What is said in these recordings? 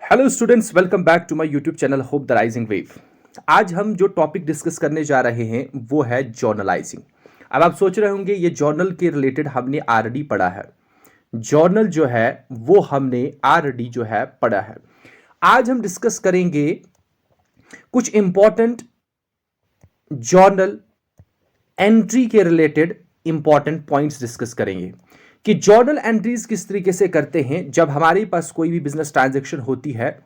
Hello students, welcome back to my YouTube channel hope the Rising Wave. आज हम जो topic discuss करने जा रहे हैं वो है जर्नलाइजिंग। अब आप सोच रहे होंगे ये जर्नल के रिलेटेड हमने ऑलरेडी पढ़ा है। जर्नल जो है वो हमने ऑलरेडी जो है पढ़ा है। आज हम डिस्कस करेंगे कुछ इंपॉर्टेंट जर्नल एंट्री के रिलेटेड इंपॉर्टेंट पॉइंट्स डिस्कस करेंगे कि जर्नल एंट्रीज किस तरीके से करते हैं जब हमारे पास कोई भी बिजनेस ट्रांजैक्शन होती है।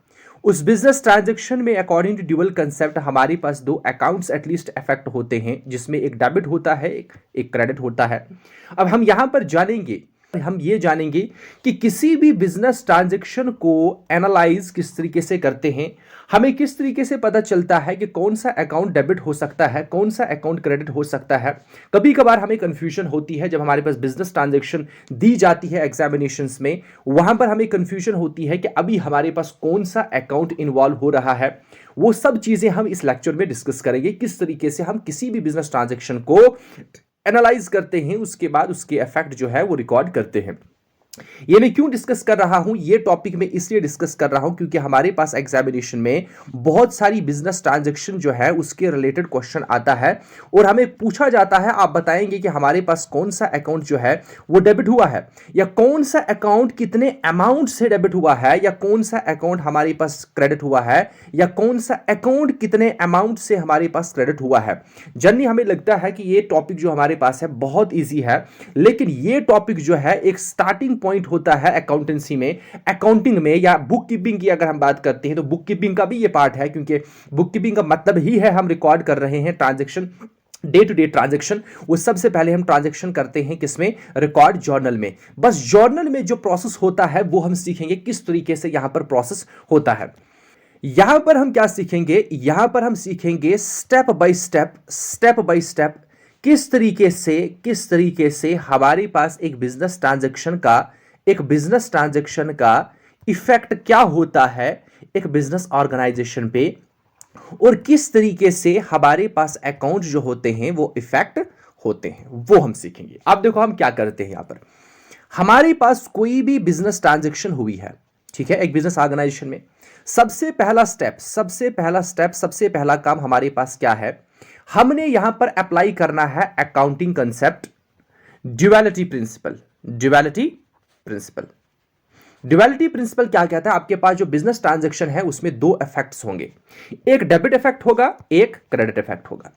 उस बिजनेस ट्रांजैक्शन में अकॉर्डिंग टू ड्यूअल कंसेप्ट हमारे पास दो अकाउंट्स एटलीस्ट अफेक्ट होते हैं, जिसमें एक डेबिट होता है, एक क्रेडिट होता है। अब हम यहां पर जानेंगे कि किसी भी बिजनेस ट्रांजैक्शन को एनालाइज किस तरीके से करते हैं, हमें किस तरीके से पता चलता है कि कौन सा अकाउंट डेबिट हो सकता है, कौन सा अकाउंट क्रेडिट हो सकता है। कभी कभार हमें कंफ्यूजन होती है जब हमारे पास बिजनेस ट्रांजैक्शन दी जाती है एग्जामिनेशंस में, वहां पर हमें कंफ्यूजन होती है कि अभी हमारे पास कौन सा अकाउंट इन्वॉल्व हो रहा है। वो सब चीजें हम इस लेक्चर में डिस्कस करेंगे, किस तरीके से हम किसी भी बिजनेस ट्रांजैक्शन को एनालाइज करते हैं, उसके बाद उसके इफेक्ट जो है वो रिकॉर्ड करते हैं। ये मैं क्यों डिस्कस कर रहा हूं, ये टॉपिक में इसलिए डिस्कस कर रहा हूं क्योंकि हमारे पास एग्जामिनेशन में बहुत सारी बिजनेस ट्रांजैक्शन जो है उसके रिलेटेड क्वेश्चन आता है और हमें पूछा जाता है, आप बताएंगे कि हमारे पास कौन सा अकाउंट जो है वो डेबिट हुआ है, या कौन सा अकाउंट कितने अमाउंट से डेबिट हुआ है, या कौन सा अकाउंट हमारे पास क्रेडिट हुआ है, या कौन सा अकाउंट कितने अमाउंट से हमारे पास क्रेडिट हुआ है। जनरली हमें लगता है कि ये टॉपिक जो हमारे पास है बहुत ईजी है, लेकिन ये टॉपिक जो है एक स्टार्टिंग पॉइंट होता है अकाउंटेंसी में, अकाउंटिंग में, या बुक कीपिंग की अगर हम बात करते हैं तो बुक कीपिंग का भी ये पार्ट है, क्योंकि बुक कीपिंग का मतलब ही है हम रिकॉर्ड कर रहे हैं transaction, day to day transaction. वो सबसे पहले हम ट्रांजैक्शन करते हैं किसमें, रिकॉर्ड जर्नल में। बस जर्नल में जो प्रोसेस होता है वो हम सीखेंगे किस तरीके से यहां पर प्रोसेस होता है। यहां पर हम क्या सीखेंगे, यहां पर हम सीखेंगे स्टेप बाय स्टेप किस तरीके से हमारे पास एक बिजनेस ट्रांजैक्शन का इफेक्ट क्या होता है एक बिजनेस ऑर्गेनाइजेशन पे, और किस तरीके से हमारे पास अकाउंट जो होते हैं वो इफेक्ट होते हैं, वो हम सीखेंगे। अब देखो हम क्या करते हैं, यहां पर हमारे पास कोई भी बिजनेस ट्रांजैक्शन हुई है, ठीक है, एक बिजनेस ऑर्गेनाइजेशन में सबसे पहला काम हमारे पास क्या है, हमने यहां पर अप्लाई करना है अकाउंटिंग कंसेप्ट, ड्यूअलिटी प्रिंसिपल क्या कहता है, आपके पास जो बिजनेस ट्रांजैक्शन है उसमें दो इफेक्ट्स होंगे, एक डेबिट इफेक्ट होगा, एक क्रेडिट इफेक्ट होगा।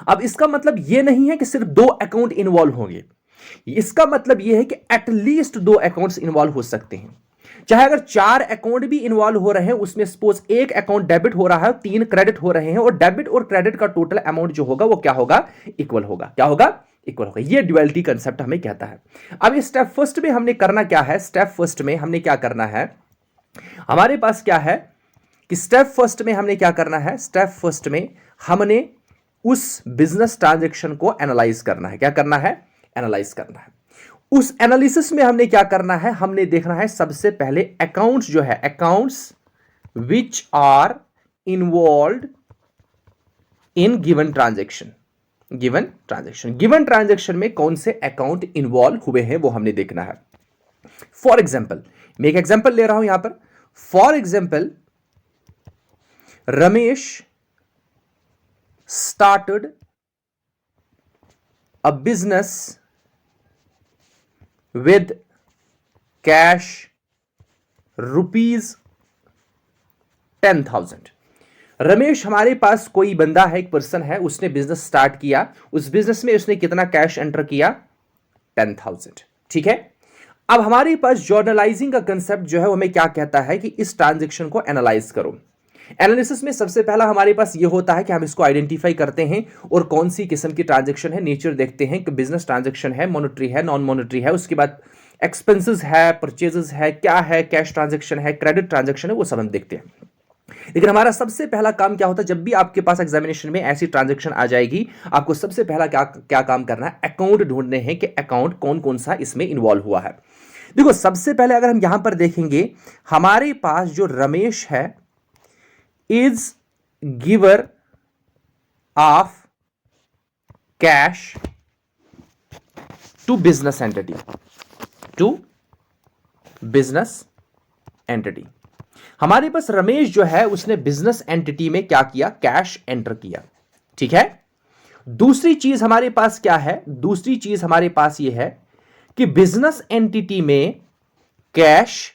अब इसका मतलब यह नहीं है कि सिर्फ दो अकाउंट इन्वॉल्व होंगे, इसका मतलब यह है कि एटलीस्ट दो अकाउंट्स इन्वॉल्व हो सकते हैं। चाहे अगर चार अकाउंट भी इन्वॉल्व हो रहे हैं, उसमें सपोज एक अकाउंट डेबिट हो रहा है, तीन क्रेडिट हो रहे हैं, और डेबिट और क्रेडिट का टोटल अमाउंट जो होगा वो क्या होगा, इक्वल होगा। क्या होगा, इक्वल होगा। ये ड्युअलिटी कंसेप्ट हमें कहता है। अब इस स्टेप फर्स्ट में हमने करना क्या है, स्टेप फर्स्ट में हमने क्या करना है, हमारे पास क्या है कि स्टेप फर्स्ट में हमने क्या करना है, स्टेप फर्स्ट में हमने उस बिजनेस ट्रांजैक्शन को एनालाइज करना है। क्या करना है, एनालाइज करना है। उस एनालिसिस में हमने क्या करना है, हमने देखना है सबसे पहले अकाउंट्स जो है, accounts which are involve in given transaction में कौन से अकाउंट इन्वॉल्व हुए हैं वो हमने देखना है। फॉर एग्जाम्पल, मैं एक एग्जाम्पल ले रहा हूं यहां पर। For example, Ramesh started a business with cash ₹10,000। Ramesh, हमारे पास कोई बंदा है, एक पर्सन है, उसने बिजनेस स्टार्ट किया, उस बिजनेस में उसने कितना कैश एंटर किया, 10,000। ठीक है। अब हमारे पास जर्नलाइजिंग का कंसेप्ट जो है वो हमें क्या कहता है कि इस ट्रांजैक्शन को एनालाइज करो। एनालिसिस में सबसे पहला हमारे पास ये होता है कि हम इसको आइडेंटिफाई करते हैं और कौन सी किस्म की ट्रांजैक्शन है, नेचर देखते हैं कि बिजनेस ट्रांजैक्शन है, मॉनेटरी है, नॉन मॉनेटरी है, उसके बाद एक्सपेंसेस है, परचेजेस है, क्या है, कैश ट्रांजैक्शन है, क्रेडिट ट्रांजैक्शन है, वो सब हम देखते हैं। लेकिन हमारा सबसे पहला काम क्या होता है, जब भी आपके पास एग्जामिनेशन में ऐसी ट्रांजैक्शन आ जाएगी, आपको सबसे पहला क्या काम करना है, अकाउंट ढूंढने हैं कि अकाउंट कौन कौन सा इसमें इन्वॉल्व हुआ है। देखो सबसे पहले अगर हम यहां पर देखेंगे, हमारे पास जो रमेश है is giver of cash to business entity, हमारे पास रमेश जो है उसने बिजनेस एंटिटी में क्या किया, कैश एंटर किया। ठीक है, दूसरी चीज हमारे पास क्या है, दूसरी चीज हमारे पास यह है कि बिजनेस एंटिटी में कैश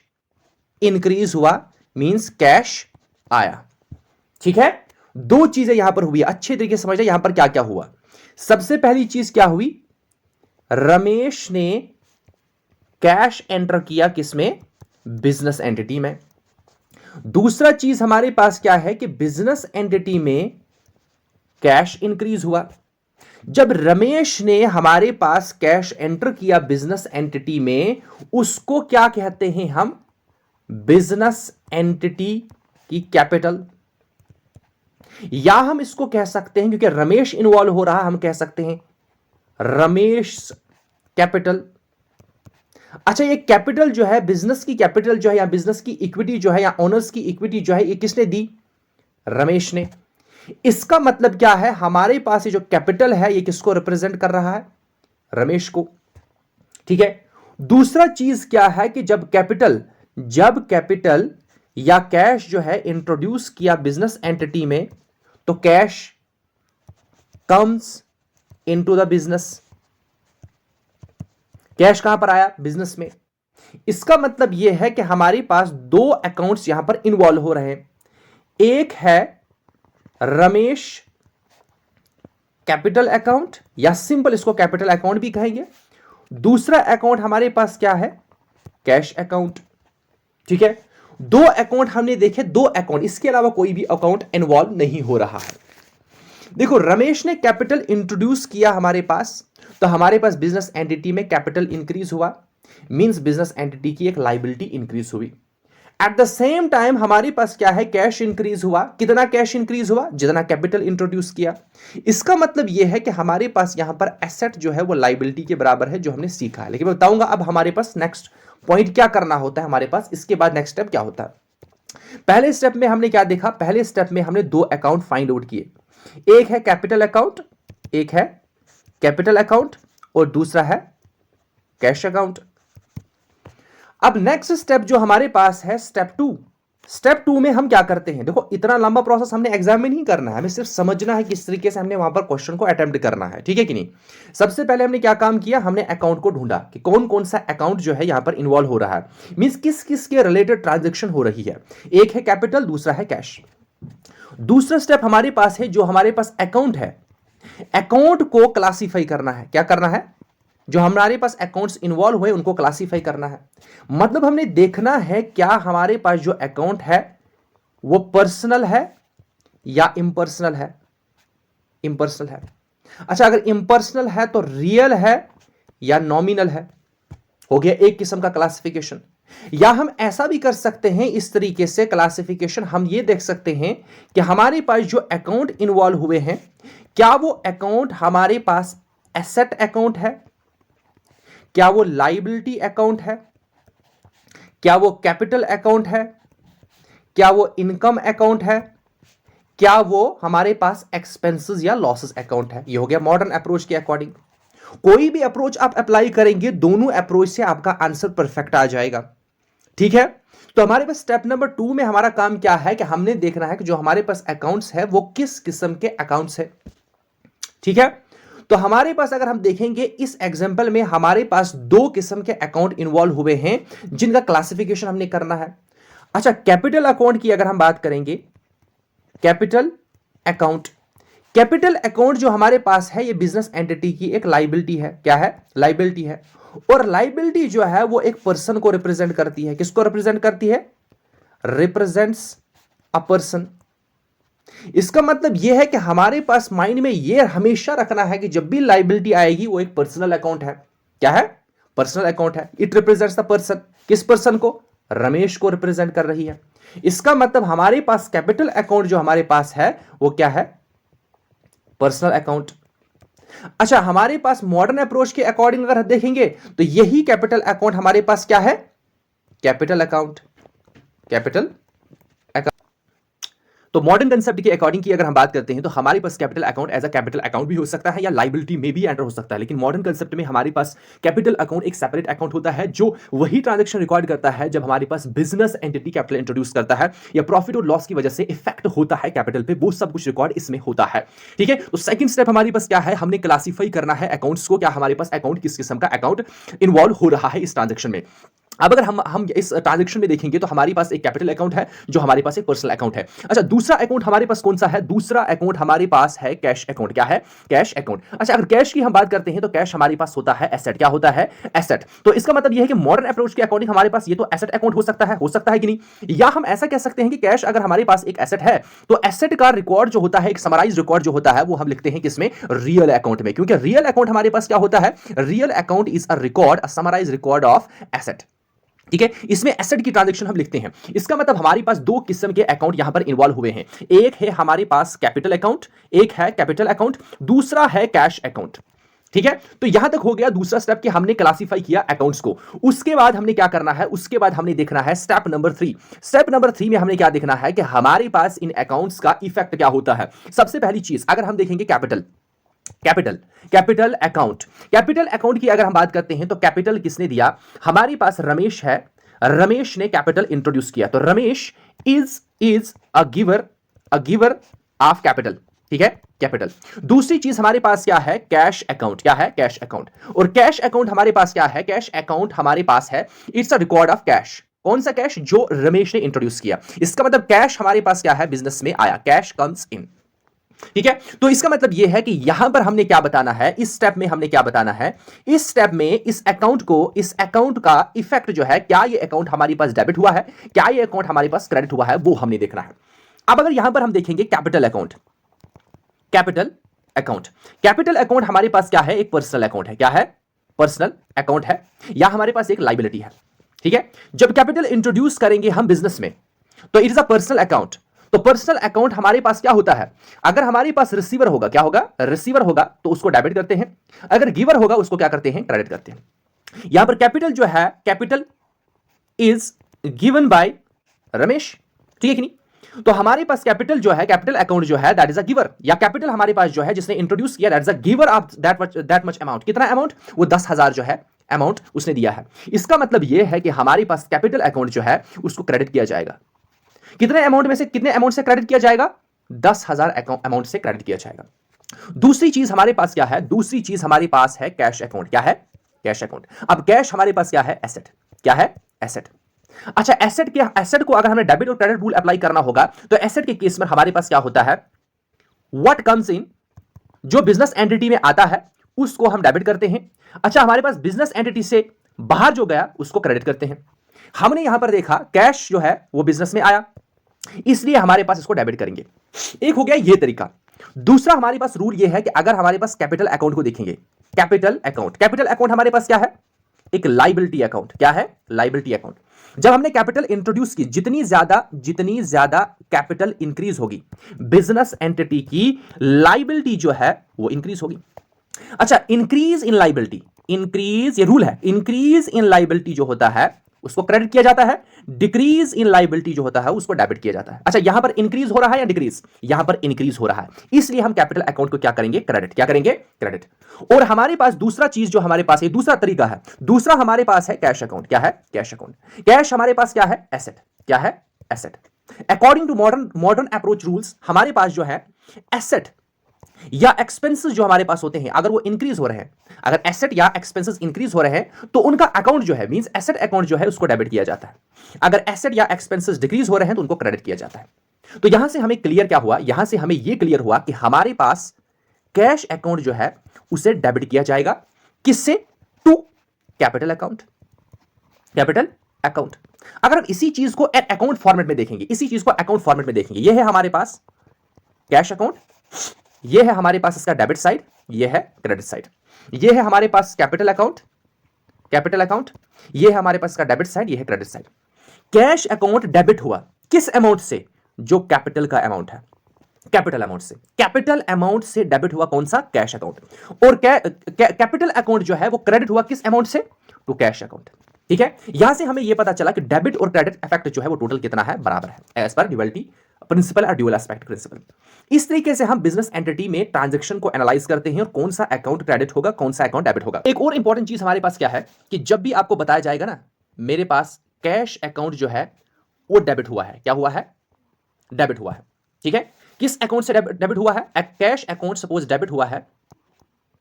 इंक्रीज हुआ, मींस कैश आया। ठीक है, दो चीजें यहां पर हुई, अच्छे तरीके से समझना यहां पर क्या क्या हुआ। सबसे पहली चीज क्या हुई, रमेश ने कैश एंटर किया किसमें, बिजनेस एंटिटी में। दूसरा चीज हमारे पास क्या है कि बिजनेस एंटिटी में कैश इंक्रीज हुआ। जब रमेश ने हमारे पास कैश एंटर किया बिजनेस एंटिटी में, उसको क्या कहते हैं हम, बिजनेस एंटिटी की कैपिटल, या हम इसको कह सकते हैं क्योंकि रमेश इन्वॉल्व हो रहा, हम कह सकते हैं रमेश कैपिटल। अच्छा, ये कैपिटल जो है, बिजनेस की कैपिटल जो है या बिजनेस की इक्विटी जो है या ओनर्स की इक्विटी जो है, ये किसने दी, रमेश ने। इसका मतलब क्या है, हमारे पास ये जो कैपिटल है ये किसको रिप्रेजेंट कर रहा है, रमेश को। ठीक है, दूसरा चीज क्या है कि जब कैपिटल या कैश जो है इंट्रोड्यूस किया बिजनेस एंटिटी में, तो cash comes into the business. Cash कहां पर आया, बिजनेस में। इसका मतलब यह है कि हमारे पास दो अकाउंट्स यहां पर इन्वॉल्व हो रहे हैं। एक है रमेश कैपिटल अकाउंट, या सिंपल इसको कैपिटल अकाउंट भी कहेंगे। दूसरा अकाउंट हमारे पास क्या है, कैश अकाउंट। ठीक है, दो अकाउंट हमने देखे, दो अकाउंट, इसके अलावा कोई भी अकाउंट इन्वॉल्व नहीं हो रहा है। देखो, रमेश ने कैपिटल इंट्रोड्यूस किया हमारे पास, तो हमारे पास बिजनेस एंटिटी में कैपिटल इंक्रीज हुआ, मींस बिजनेस एंटिटी की एक लायबिलिटी इंक्रीज हुई। एट द सेम टाइम हमारे पास क्या है, कैश इंक्रीज हुआ। कितना कैश इंक्रीज हुआ, जितना कैपिटल इंट्रोड्यूस किया। इसका मतलब यह है कि हमारे पास यहां पर एसेट जो है वो लायबिलिटी के बराबर है, जो हमने सीखा है। लेकिन मैं बताऊंगा अब हमारे पास नेक्स्ट पॉइंट क्या करना होता है हमारे पास, इसके बाद नेक्स्ट स्टेप क्या होता है। पहले स्टेप में हमने क्या देखा, पहले स्टेप में हमने दो अकाउंट फाइंड आउट किए। एक है कैपिटल अकाउंट, एक है कैपिटल अकाउंट, और दूसरा है कैश अकाउंट। अब नेक्स्ट स्टेप जो हमारे पास है, स्टेप टू में हम क्या करते हैं। देखो, इतना लंबा प्रोसेस हमने एग्जाम में नहीं करना है, हमें सिर्फ समझना है किस तरीके से हमने वहां पर क्वेश्चन को अटेम्प्ट करना है। ठीक है कि नहीं। सबसे पहले हमने क्या काम किया, हमने अकाउंट को ढूंढा कि कौन कौन सा अकाउंट जो है यहां पर इन्वॉल्व हो रहा है, मींस किस किस के रिलेटेड ट्रांजेक्शन हो रही है। एक है कैपिटल, दूसरा है कैश। दूसरा स्टेप हमारे पास है, जो हमारे पास अकाउंट है, अकाउंट को क्लासीफाई करना है। क्या करना है, जो हमारे पास अकाउंट्स इन्वॉल्व हुए उनको क्लासीफाई करना है। मतलब हमने देखना है क्या हमारे पास जो अकाउंट है वो पर्सनल है या इम्पर्सनल है, इम्पर्सनल है। अच्छा, अगर इम्पर्सनल है तो रियल है या नॉमिनल है, हो गया एक किस्म का क्लासिफिकेशन। या हम ऐसा भी कर सकते हैं, इस तरीके से क्लासिफिकेशन हम ये देख सकते हैं कि हमारे पास जो अकाउंट इन्वॉल्व हुए हैं, क्या वो अकाउंट हमारे पास एसेट अकाउंट है, क्या वो लायबिलिटी अकाउंट है, क्या वो कैपिटल अकाउंट है, क्या वो इनकम अकाउंट है, क्या वो हमारे पास एक्सपेंसेस या लॉसेस अकाउंट है। ये हो गया मॉडर्न अप्रोच के अकॉर्डिंग। कोई भी अप्रोच आप अप्लाई करेंगे, दोनों अप्रोच से आपका आंसर परफेक्ट आ जाएगा। ठीक है, तो हमारे पास स्टेप नंबर 2 में हमारा काम क्या है कि हमने देखना है कि जो हमारे पास अकाउंट्स है वो किस किस्म के अकाउंट्स है। ठीक है, तो हमारे पास अगर हम देखेंगे इस एग्जांपल में हमारे पास दो किस्म के अकाउंट इन्वॉल्व हुए हैं जिनका क्लासिफिकेशन हमने करना है। अच्छा, कैपिटल अकाउंट की अगर हम बात करेंगे, कैपिटल अकाउंट, कैपिटल अकाउंट जो हमारे पास है ये बिजनेस एंटिटी की एक लायबिलिटी है। क्या है, लायबिलिटी है। और लायबिलिटी जो है वो एक पर्सन को रिप्रेजेंट करती है। किसको रिप्रेजेंट करती है, रिप्रेजेंट्स अ पर्सन। इसका मतलब यह है कि हमारे पास माइंड में यह हमेशा रखना है कि जब भी लायबिलिटी आएगी वो एक पर्सनल अकाउंट है। क्या है, पर्सनल अकाउंट है। इट रिप्रेजेंट्स द पर्सन, किस पर्सन को, रमेश को रिप्रेजेंट कर रही है। इसका मतलब हमारे पास कैपिटल अकाउंट जो हमारे पास है वो क्या है, पर्सनल अकाउंट। अच्छा, हमारे पास मॉडर्न अप्रोच के अकॉर्डिंग अगर देखेंगे तो यही कैपिटल अकाउंट हमारे पास क्या है, कैपिटल अकाउंट, कैपिटल अकाउंट। तो मॉडर्न कंसेप्ट के अकॉर्डिंग की अगर हम बात करते हैं तो हमारे पास capital account as a capital account भी हो सकता है या लाइबिलिटी में भी एंटर हो सकता है, लेकिन मॉडर्न कंसेप्ट में हमारे पास कैपिटल अकाउंट एक सेपरेट अकाउंट होता है जो वही ट्रांजैक्शन रिकॉर्ड करता है जब हमारे पास बिजनेस एंटिटी कैपिटल इंट्रोड्यूस करता है या प्रॉफिट और लॉस की वजह से इफेक्ट होता है कैपिटल पे, वो सब कुछ रिकॉर्ड इसमें होता है। ठीक है, तो सेकंड स्टेप हमारे पास क्या है, हमने क्लासिफाई करना है अकाउंट्स को, क्या हमारे पास अकाउंट किस किस्म का अकाउंट इन्वॉल्व हो रहा है इस ट्रांजैक्शन में। अब अगर हम इस ट्रांजैक्शन में देखेंगे तो हमारे पास एक कैपिटल अकाउंट है जो हमारे पास एक पर्सनल अकाउंट है। अच्छा, दूसरा अकाउंट हमारे पास कौन सा है, दूसरा अकाउंट हमारे पास है कैश अकाउंट। क्या है, कैश अकाउंट। अच्छा, अगर कैश की हम बात करते हैं तो कैश हमारे पास होता है एसेट। क्या होता है, एसेट। तो इसका मतलब यह है कि मॉडर्न अप्रोच के अकॉर्डिंग हमारे पास ये तो एसेट अकाउंट हो सकता है कि नहीं, या हम ऐसा कह सकते हैं कि कैश अगर हमारे पास एक एसेट है तो एसेट का रिकॉर्ड जो होता है, एक समराइज रिकॉर्ड जो होता है, वो हम लिखते हैं किसमें, रियल अकाउंट में, क्योंकि रियल अकाउंट हमारे पास क्या होता है, real account is a record, a summarise record of asset. ठीक है, इसमें एसेट की ट्रांजैक्शन हम लिखते हैं। इसका मतलब हमारे पास दो किस्म के अकाउंट यहां पर इन्वॉल्व हुए हैं, एक है हमारे पास कैपिटल अकाउंट, एक है कैपिटल अकाउंट, दूसरा है कैश अकाउंट। ठीक है, तो यहां तक हो गया दूसरा स्टेप कि हमने क्लासिफाई किया अकाउंट्स को। उसके बाद हमने क्या करना है, उसके बाद हमने देखना है स्टेप नंबर 3। स्टेप नंबर 3 में हमने क्या देखना है कि हमारे पास इन अकाउंट्स का इफेक्ट क्या होता है। सबसे पहली चीज अगर हम देखेंगे कैपिटल अकाउंट, कैपिटल अकाउंट की अगर हम बात करते हैं तो कैपिटल किसने दिया, हमारे पास रमेश है, रमेश ने कैपिटल इंट्रोड्यूस किया, तो Ramesh is a giver of capital. ठीक है, कैपिटल। दूसरी चीज हमारे पास क्या है, कैश अकाउंट। क्या है, कैश अकाउंट। और कैश अकाउंट हमारे पास क्या है, कैश अकाउंट हमारे पास है it's a record of cash. कौन सा कैश, जो रमेश ने इंट्रोड्यूस किया। इसका मतलब कैश हमारे पास क्या है, बिजनेस में आया, कैश कम्स इन। ठीक है, तो इसका मतलब यह है कि यहां पर हमने क्या बताना है, इस स्टेप में हमने क्या बताना है, इस स्टेप में इस अकाउंट का इफेक्ट जो है, क्या ये अकाउंट हमारे पास डेबिट हुआ है, क्या ये अकाउंट हमारे पास क्रेडिट हुआ है, वो हमने देखना है। अब अगर यहां पर हम देखेंगे कैपिटल अकाउंट, कैपिटल अकाउंट हमारे पास क्या है, एक पर्सनल अकाउंट है। क्या है, पर्सनल अकाउंट है, या हमारे पास एक लाइबिलिटी है। ठीक है, जब कैपिटल इंट्रोड्यूस करेंगे हम बिजनेस में तो it is a personal account. तो पर्सनल अकाउंट हमारे पास क्या होता है, अगर हमारे पास रिसीवर होगा, क्या होगा, रिसीवर होगा, तो उसको डेबिट करते हैं, अगर गिवर होगा उसको क्या करते हैं, क्रेडिट करते हैं। यहां पर कैपिटल जो है, capital is given by Ramesh. ठीक है कि नहीं, तो हमारे पास कैपिटल जो है, कैपिटल अकाउंट जो है, दैट इज अ गिवर, या कैपिटल हमारे पास जो है जिसने इंट्रोड्यूस किया, that is a giver of that much amount. कितना अमाउंट, वो 10,000 जो है अमाउंट उसने दिया है। इसका मतलब यह है कि हमारे पास कैपिटल अकाउंट जो है उसको क्रेडिट किया जाएगा। कितने अमाउंट में से, कितने अमाउंट से क्रेडिट किया जाएगा, 10,000 अमाउंट से क्रेडिट किया जाएगा। दूसरी चीज हमारे पास क्या है, दूसरी चीज हमारे पास है कैश अकाउंट। क्या है, कैश अकाउंट। अब कैश हमारे पास क्या है, एसेट। क्या है, एसेट। अच्छा, एसेट को अगर हमें डेबिट और क्रेडिट रूल अप्लाई करना होगा तो एसेट के केस में हमारे पास क्या होता है, व्हाट कम्स इन, जो बिजनेस एंटिटी में आता है उसको हम डेबिट करते हैं। अच्छा, हमारे पास बिजनेस एंटिटी से बाहर जो गया उसको क्रेडिट करते हैं। हमने यहां पर देखा कैश जो है वो बिजनेस में आया, इसलिए हमारे पास इसको डेबिट करेंगे। एक हो गया ये तरीका। दूसरा हमारे पास रूल ये है कि अगर हमारे पास कैपिटल अकाउंट को देखेंगे, कैपिटल अकाउंट हमारे पास क्या है, एक लाइबिलिटी अकाउंट। क्या है, लाइबिलिटी अकाउंट। जब हमने कैपिटल इंट्रोड्यूस की, जितनी ज्यादा कैपिटल इंक्रीज होगी, बिजनेस एंटिटी की लाइबिलिटी जो है वो इंक्रीज होगी। अच्छा, इंक्रीज इन लाइबिलिटी, ये रूल है, इंक्रीज इन लाइबिलिटी जो होता है उसको क्रेडिट किया जाता है, डिक्रीज इन लाइबिलिटी जो होता है उसको डेबिट किया जाता है। अच्छा, यहां पर इंक्रीज हो रहा है या डिक्रीज, यहां पर इंक्रीज हो रहा है, इसलिए हम कैपिटल अकाउंट को क्या करेंगे, क्रेडिट। क्या करेंगे, क्रेडिट। और हमारे पास दूसरा चीज जो हमारे पास है, दूसरा तरीका है, दूसरा हमारे पास है कैश अकाउंट। क्या है, कैश अकाउंट। कैश हमारे पास क्या है, एसेट। क्या है, asset. According to modern approach rules हमारे पास जो है एसेट या एक्सपेंसेस जो हमारे पास होते हैं, अगर वो इंक्रीज हो रहे हैं, अगर एसेट या एक्सपेंसेस इंक्रीज हो रहे हैं तो उनका अकाउंट जो है, मींस एसेट अकाउंट जो है उसको डेबिट किया जाता है। अगर एसेट या एक्सपेंसेस डिक्रीज हो रहे हैं तो उनको क्रेडिट किया जाता है। तो यहां से हमें क्लियर क्या हुआ, यहां से हमें यह क्लियर हुआ कि हमारे पास कैश अकाउंट जो है उसे डेबिट किया जाएगा, किससे, to capital account. Capital account. अगर हम इसी चीज को अकाउंट फॉर्मेट में देखेंगे, इसी चीज को अकाउंट फॉर्मेट में देखेंगे, यह है हमारे पास कैश अकाउंट, यह है हमारे पास इसका डेबिट साइड, यह है क्रेडिट साइड। यह है हमारे पास कैपिटल अकाउंट, यह है हमारे पास इसका डेबिट साइड, यह है credit side. Cash account debit हुआ किस अमाउंट से, जो कैपिटल का अमाउंट है, कैपिटल अमाउंट से डेबिट हुआ कौन सा, कैश अकाउंट। और कैपिटल अकाउंट जो है वो क्रेडिट हुआ किस अमाउंट से, टू कैश अकाउंट। ठीक है, यहां से हमें यह पता चला कि डेबिट और क्रेडिट इफेक्ट जो है वो टोटल कितना है, बराबर है, एज पर ड्यूअलिटी प्रिंसिपल और ड्यूअल एस्पेक्ट प्रिंसिपल। इस तरीके से हम बिजनेस एंटिटी में ट्रांजैक्शन को एनालाइज करते हैं और कौन सा अकाउंट क्रेडिट होगा, कौन सा अकाउंट डेबिट होगा। एक और इंपॉर्टेंट चीज हमारे पास क्या है कि जब भी आपको बताया जाएगा ना, मेरे पास कैश अकाउंट जो है वो डेबिट हुआ है, क्या हुआ है, डेबिट हुआ है, ठीक है। किस अकाउंट से डेबिट हुआ है? कैश अकाउंट सपोज डेबिट हुआ है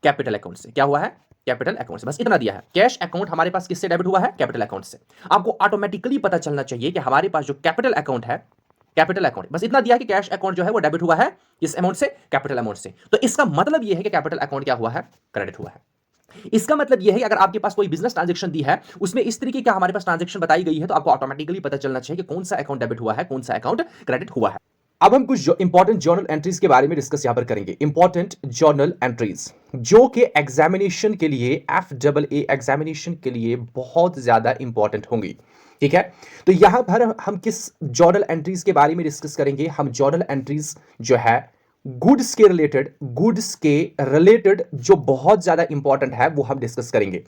कैपिटल अकाउंट से, क्या हुआ है, कैपिटल अकाउंट से, बस इतना दिया है। कैश अकाउंट हमारे पास किससे डेबिट हुआ है? कैपिटल अकाउंट से। आपको ऑटोमेटिकली पता चलना चाहिए कि हमारे पास जो कैपिटल अकाउंट है, कैपिटल अकाउंट, बस इतना दिया कि कैश अकाउंट जो है वो डेबिट हुआ है किस अमाउंट से? कैपिटल अमाउंट से। तो इसका मतलब यह है कि कैपिटल अकाउंट क्या हुआ है? क्रेडिट हुआ है। इसका मतलब यह है कि अगर आपके पास कोई बिजनेस ट्रांजैक्शन दी है, उसमें इस तरीके का हमारे पास ट्रांजैक्शन बताई गई है, तो आपको ऑटोमेटिकली पता चलना चाहिए कि कौन सा अकाउंट डेबिट हुआ है, कौन सा अकाउंट क्रेडिट हुआ है। अब हम कुछ इंपॉर्टेंट जर्नल एंट्रीज के बारे में डिस्कस यहां पर करेंगे। इंपॉर्टेंट जर्नल एंट्रीज जो कि एग्जामिनेशन के लिए, FAA एग्जामिनेशन के लिए बहुत ज्यादा इंपॉर्टेंट होंगी, ठीक है। तो यहां पर हम किस जर्नल एंट्रीज के बारे में डिस्कस करेंगे? हम जर्नल एंट्रीज जो है गुड्स के रिलेटेड जो बहुत ज्यादा इंपॉर्टेंट है वो हम डिस्कस करेंगे,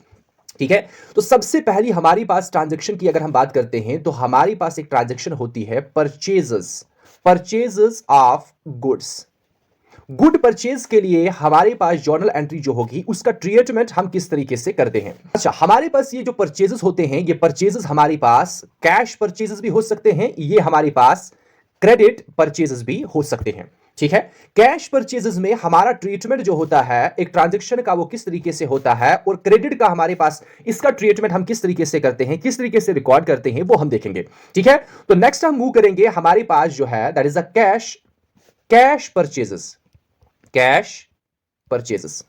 ठीक है। तो सबसे पहली हमारे पास ट्रांजैक्शन की अगर हम बात करते हैं तो हमारे पास एक ट्रांजैक्शन होती है purchases of goods. Good purchase के लिए हमारे पास जर्नल एंट्री जो होगी उसका ट्रीटमेंट हम किस तरीके से करते हैं। अच्छा, हमारे पास ये जो परचेजेस होते हैं, ये परचेजेस हमारे पास कैश परचेजेस भी हो सकते हैं, ये हमारे पास क्रेडिट परचेजेस भी हो सकते हैं, ठीक है। कैश परचेजेस में हमारा ट्रीटमेंट जो होता है एक ट्रांजैक्शन का, वो किस तरीके से होता है, और क्रेडिट का हमारे पास इसका ट्रीटमेंट हम किस तरीके से करते हैं, किस तरीके से रिकॉर्ड करते हैं, वो हम देखेंगे, ठीक है। तो नेक्स्ट हम मूव करेंगे, हमारे पास जो है that is a cash purchases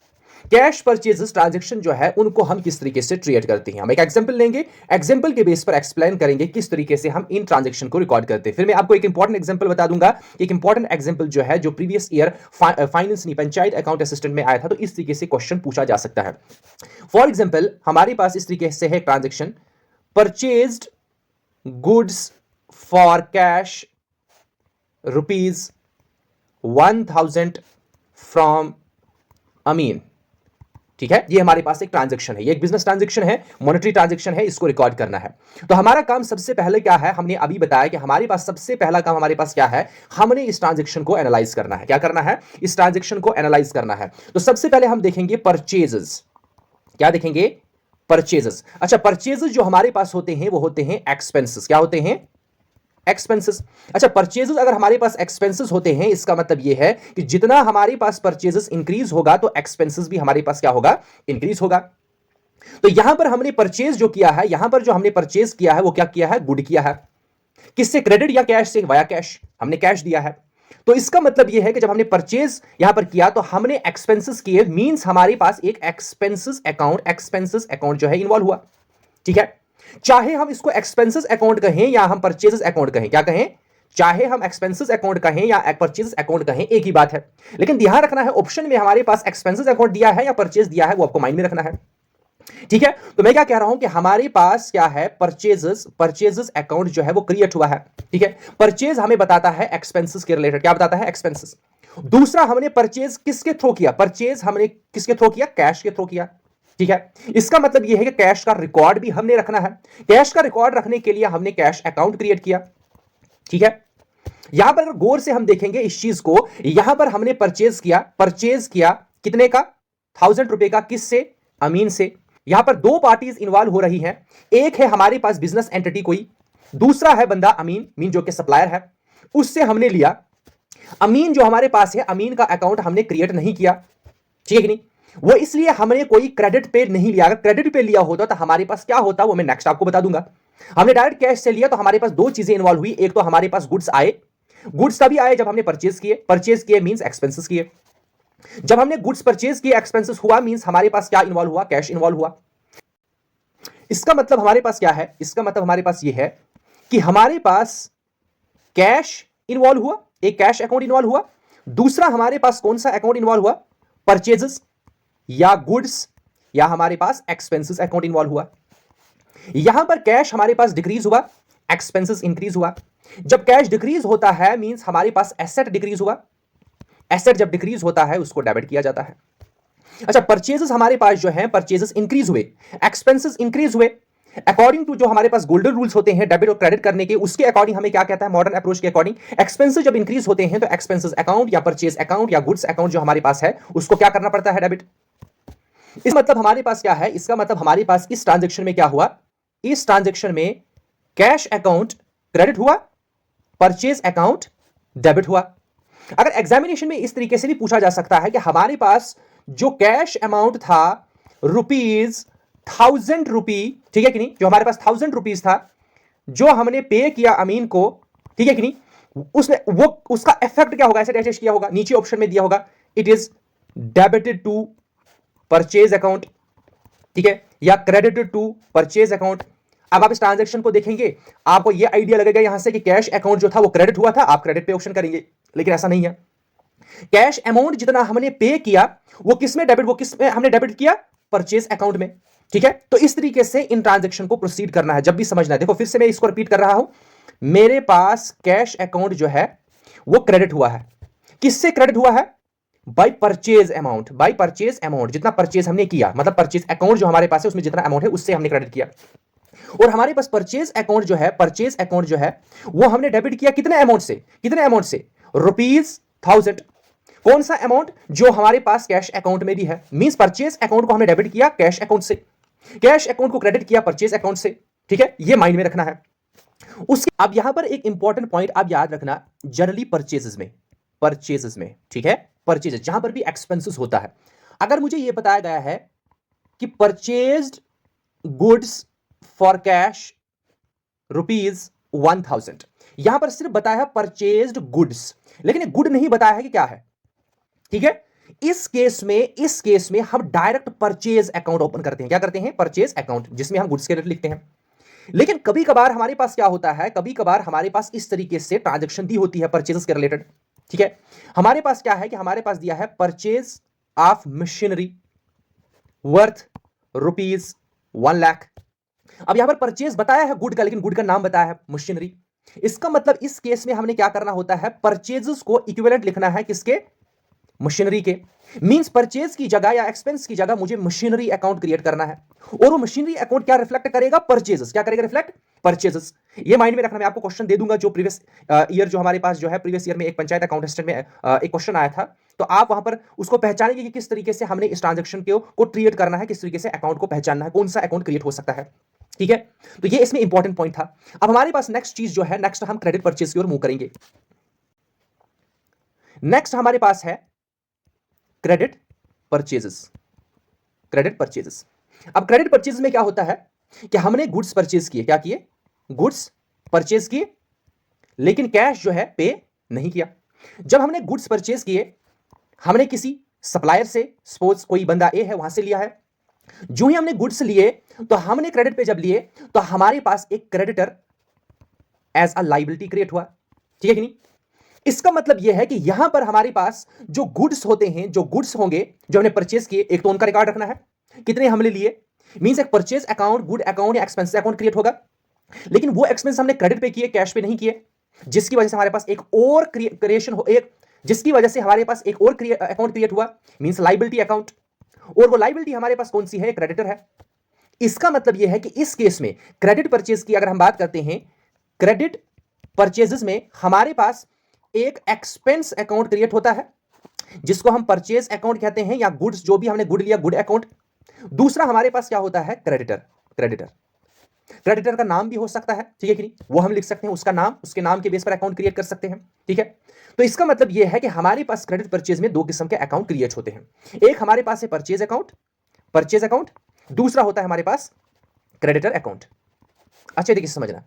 transaction जो है उनको हम किस तरीके से ट्रीट करते हैं। हम एक एग्जांपल लेंगे, एग्जांपल के बेस पर एक्सप्लेन करेंगे किस तरीके से हम इन ट्रांजैक्शन को रिकॉर्ड करते हैं। फिर मैं आपको एक इंपॉर्टेंट एग्जांपल बता दूंगा, एक इंपॉर्टेंट एग्जांपल जो है जो प्रीवियस ईयर फाइनेंस नहीं पंचायत अकाउंट असिस्टेंट में आया था, तो इस तरीके से क्वेश्चन पूछा जा सकता है। फॉर एग्जाम्पल हमारे पास इस तरीके से है transaction, purchased goods for cash ₹1000 from Amin, ठीक है। ये हमारे पास एक ट्रांजैक्शन है, ये एक बिजनेस ट्रांजैक्शन है, मॉनेटरी ट्रांजैक्शन है, इसको रिकॉर्ड करना है। तो हमारा काम सबसे पहले क्या है, हमने अभी बताया कि हमारे पास सबसे पहला काम हमारे पास क्या है, हमने इस ट्रांजैक्शन को एनालाइज करना है। क्या करना है? इस ट्रांजैक्शन को एनालाइज करना है। तो सबसे पहले हम देखेंगे परचेजेस, क्या देखेंगे? परचेजेस। अच्छा, परचेजेस जो हमारे पास होते हैं वो होते हैं एक्सपेंसेस। क्या होते हैं? एक्सपेंसेस। अच्छा, परचेजेस अगर हमारे पास एक्सपेंसेस होते हैं, इसका मतलब यह है कि जितना हमारे पास परचेजेस इंक्रीज होगा तो एक्सपेंसेस भी हमारे पास क्या होगा? इंक्रीज होगा। तो यहां पर हमने परचेज जो किया है, यहां पर जो हमने परचेज किया है वो क्या किया है? गुड किया है। किससे? क्रेडिट या कैश से? वाया कैश, हमने कैश दिया है। तो इसका मतलब यह है कि जब हमने परचेज यहां पर किया तो हमने एक्सपेंसेस किए, मींस हमारे पास एक एक्सपेंसेस अकाउंट जो है इन्वॉल्व हुआ, ठीक है। चाहे हम इसको एक्सपेंसेस अकाउंट कहें या हम परचेजेस अकाउंट कहें, क्या कहें? चाहे हम एक्सपेंसेस अकाउंट कहें या परचेजेस अकाउंट कहें, एक ही बात है। लेकिन ध्यान रखना है, ऑप्शन में हमारे पास एक्सपेंसेस अकाउंट दिया है या परचेज दिया है, वो आपको माइंड में रखना है, ठीक है। तो मैं क्या कह रहा हूं कि हमारे पास क्या है? परचेजेस अकाउंट जो है वो क्रिएट हुआ है, ठीक है। परचेज हमें बताता है एक्सपेंसेस के रिलेटेड, क्या बताता है? एक्सपेंसेस। दूसरा, हमने परचेज किसके थ्रू किया? परचेज हमने किसके थ्रू किया? कैश के थ्रू किया, ठीक है। इसका मतलब यह है कि कैश का रिकॉर्ड भी हमने रखना है। कैश का रिकॉर्ड रखने के लिए हमने कैश अकाउंट क्रिएट किया, ठीक है। यहां पर अगर गौर से हम देखेंगे इस चीज को, यहां पर हमने परचेज किया कितने का? ₹1000 का। किससे? अमीन से। यहां पर दो पार्टीज इन्वॉल्व हो रही हैं, एक है हमारे पास बिजनेस एंटिटी कोई, दूसरा है बंदा अमीन जो कि सप्लायर है, उससे हमने लिया। अमीन जो हमारे पास है, अमीन का अकाउंट हमने क्रिएट नहीं किया, ठीक है कि नहीं? वो इसलिए हमने कोई क्रेडिट पे नहीं लिया। अगर क्रेडिट पे लिया होता तो हमारे पास क्या होता वो मैं नेक्स्ट आपको बता दूंगा। हमने डायरेक्ट कैश से लिया तो हमारे पास दो चीजें इन्वॉल्व हुई, एक तो हमारे पास गुड्स आए, गुड्स तभी आए जब हमने परचेज किए मींस एक्सपेंसेस किए। जब हमने गुड्स परचेज किए, एक्सपेंसेस हुआ, मींस हमारे पास क्या इन्वॉल्व हुआ? कैश इन्वॉल्व हुआ। इसका मतलब हमारे पास क्या है? इसका मतलब हमारे पास यह है कि हमारे पास कैश इन्वॉल्व हुआ, एक कैश अकाउंट इन्वॉल्व हुआ। दूसरा हमारे पास कौन सा अकाउंट इन्वॉल्व हुआ? परचेजेस या गुड्स या हमारे पास एक्सपेंसेस अकाउंट इन्वॉल्व हुआ। यहां पर कैश हमारे पास डिक्रीज हुआ, एक्सपेंसेस इंक्रीज हुआ। जब कैश डिक्रीज होता है मींस हमारे पास एसेट डिक्रीज हुआ। एसेट जब डिक्रीज होता है उसको डेबिट किया जाता है। अच्छा, परचेजेस हमारे पास जो है, परचेजेस इंक्रीज हुए, एक्सपेंसेस इंक्रीज हुए। अकॉर्डिंग टू जो हमारे पास गोल्डन रूल्स होते हैं डेबिट और क्रेडिट करने के, उसके अकॉर्डिंग हमें क्या कहता है, मॉडर्न अप्रोच के अकॉर्डिंग, एक्सपेंसेस जब इंक्रीज होते हैं तो एक्सपेंसेस अकाउंट या परचेज अकाउंट या गुड्स अकाउंट जो हमारे पास है उसको क्या करना पड़ता है, डेबिट। इस मतलब हमारे पास क्या है, इसका मतलब हमारे पास इस ट्रांजेक्शन में क्या हुआ, इस ट्रांजेक्शन में कैश अकाउंट क्रेडिट हुआ, परचेज अकाउंट डेबिट हुआ। अगर एग्जामिनेशन में इस तरीके से भी पूछा जा सकता है कि हमारे पास जो कैश अमाउंट था ₹1000, ठीक है कि नहीं, जो हमारे पास ₹1000 था, जो हमने पे किया अमीन को, ठीक है कि नहीं, उसने वो उसका इफेक्ट क्या होगा, ऐसे अटैच किया होगा, नीचे ऑप्शन में दिया होगा it is debited to purchase account, ठीक है, या क्रेडिटेड टू परचेज अकाउंट। अब आप इस ट्रांजैक्शन को देखेंगे, आपको यह आइडिया लगेगा यहां से कि कैश अकाउंट जो था वो क्रेडिट हुआ था, आप क्रेडिट पे ऑप्शन करेंगे, लेकिन ऐसा नहीं है। कैश अमाउंट जितना हमने पे किया वो किसमें डेबिट, वो किसमें हमने डेबिट किया, परचेज अकाउंट में, ठीक है। तो इस तरीके से इन ट्रांजैक्शन को प्रोसीड करना है, जब भी समझना है। देखो फिर से मैं इसको रिपीट कर रहा हूं, मेरे पास कैश अकाउंट जो है वो क्रेडिट हुआ है, किससे क्रेडिट हुआ है, by purchase amount, by purchase amount, जितना परचेज हमने किया, मतलब परचेज अकाउंट जो हमारे पास है उसमें जितना अमाउंट है उससे हमने क्रेडिट किया। और हमारे पास परचेज अकाउंट जो है, परचेज अकाउंट जो है वो हमने डेबिट किया कितने अमाउंट से, कितने अमाउंट से, ₹1000। कौन सा अमाउंट, जो हमारे पास कैश अकाउंट में भी है, मींस परचेज अकाउंट को हमने डेबिट किया कैश अकाउंट से, कैश अकाउंट को क्रेडिट किया परचेज अकाउंट से, ठीक है, ये माइंड में रखना है। उसके अब यहां पर एक इंपॉर्टेंट पॉइंट आप याद रखना, जनरली परचेजेस में, ठीक है, परचेजेस जहां पर भी एक्सपेंसेस होता है, अगर मुझे यह बताया गया है कि परचेज्ड गुड्स फॉर कैश ₹1000, यहां पर सिर्फ बताया है परचेज्ड गुड्स, लेकिन गुड नहीं बताया है कि क्या है, ठीक है। इस केस में हम डायरेक्ट परचेज अकाउंट ओपन करते हैं, क्या करते हैं, परचेज अकाउंट, जिसमें हम गुड्स के रेट लिखते हैं। लेकिन कभी कभार हमारे पास क्या होता है, कभी कभार हमारे पास इस तरीके से ट्रांजैक्शन दी होती है परचेजेस के रिलेटेड, ठीक है। हमारे पास क्या है कि हमारे पास दिया है परचेज ऑफ मशीनरी वर्थ ₹1,00,000। अब यहां पर परचेज बताया है गुड का, लेकिन गुड का नाम बताया है मशीनरी। इसका मतलब इस केस में हमने क्या करना होता है, परचेजेस को इक्विवेलेंट लिखना है किसके, मशीनरी के। मींस परचेज की जगह या एक्सपेंस की जगह मुझे मशीनरी अकाउंट क्रिएट करना है, और वो मशीनरी अकाउंट क्या रिफ्लेक्ट करेगा, परचेजेस, क्या करेगा, रिफ्लेक्ट परचेजेस। ये माइंड में रखना, मैं आपको क्वेश्चन दे दूंगा, जो प्रीवियस ईयर जो हमारे पास जो है, प्रीवियस ईयर में एक पंचायत अकाउंटेंट में एक क्वेश्चन आया था, तो आप वहां पर उसको पहचानेंगे कि किस तरीके से हमने इस ट्रांजेक्शन को क्रिएट करना है, किस तरीके से अकाउंट को पहचानना है, कौन सा अकाउंट क्रिएट हो सकता है, ठीक है। तो ये इसमें इंपॉर्टेंट पॉइंट था। अब हमारे पास नेक्स्ट चीज जो है, नेक्स्ट हम क्रेडिट परचेज की ओर मूव करेंगे। नेक्स्ट हमारे पास है क्रेडिट परचेजेस, क्रेडिट परचेजेस। अब क्रेडिट परचेज में क्या होता है कि हमने गुड्स परचेज किए, क्या किए, गुड्स परचेज किए, लेकिन कैश जो है पे नहीं किया। जब हमने गुड्स परचेज किए, हमने किसी सप्लायर से, सपोज कोई बंदा ए है वहां से लिया है, जो ही हमने गुड्स लिए तो हमने क्रेडिट पे जब लिए तो हमारे पास एक creditor as a liability create हुआ, ठीक है कि नहीं। इसका मतलब यह है कि यहां पर हमारे पास जो गुड्स होते हैं, जो गुड्स होंगे जो हमने परचेज किए, एक तो उनका रिकॉर्ड रखना है, कितने हमने लिए, मींस एक परचेज अकाउंट, गुड अकाउंट या एक्सपेंस अकाउंट क्रिएट होगा, लेकिन वो एक्सपेंस हमने क्रेडिट पे किए, कैश पे नहीं किए, जिसकी वजह से हमारे पास एक और क्रिएशन हो, एक जिसकी वजह से हमारे पास एक और अकाउंट क्रिएट हुआ, मींस लाइबिलिटी अकाउंट, और वो लाइबिलिटी हमारे पास कौन सी है, क्रेडिटर है। इसका मतलब यह है कि इस केस में क्रेडिट परचेज की अगर हम बात करते हैं, क्रेडिट परचेजेस में हमारे पास एक एक्सपेंस अकाउंट क्रिएट होता है, जिसको हम परचेज अकाउंट कहते हैं, या गुड्स जो भी हमने गुड लिया, गुड अकाउंट। दूसरा हमारे पास क्या होता है, क्रेडिटर, क्रेडिटर, क्रेडिटर का नाम भी हो सकता है, ठीक है कि नहीं, वो हम लिख सकते हैं, उसका नाम, उसके नाम के बेस पर अकाउंट क्रिएट कर सकते हैं, ठीक है। तो इसका मतलब यह है कि हमारे पास क्रेडिट परचेज में दो किस्म के अकाउंट क्रिएट होते हैं, एक हमारे पास है परचेज अकाउंट, परचेज अकाउंट, दूसरा होता है हमारे पास क्रेडिटर अकाउंट। अच्छा देखिए समझना,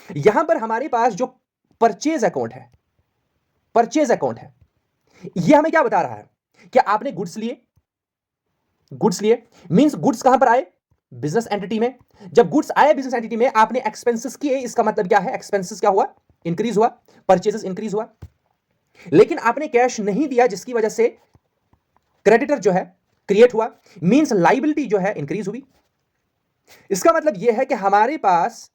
यहां पर हमारे पास जो परचेज अकाउंट है, परचेज अकाउंट है, यह हमें क्या बता रहा है कि आपने गुड्स लिए, गुड्स लिए मींस गुड्स कहां पर आए, बिजनेस एंटिटी में। जब गुड्स आए बिजनेस एंटिटी में, आपने एक्सपेंसेस किए, इसका मतलब क्या है, एक्सपेंसेस क्या हुआ, इंक्रीज हुआ, परचेजेस इंक्रीज हुआ, लेकिन आपने कैश नहीं दिया, जिसकी वजह से क्रेडिटर जो है क्रिएट हुआ, मींस लाइबिलिटी जो है इंक्रीज हुई। इसका मतलब यह है कि हमारे पास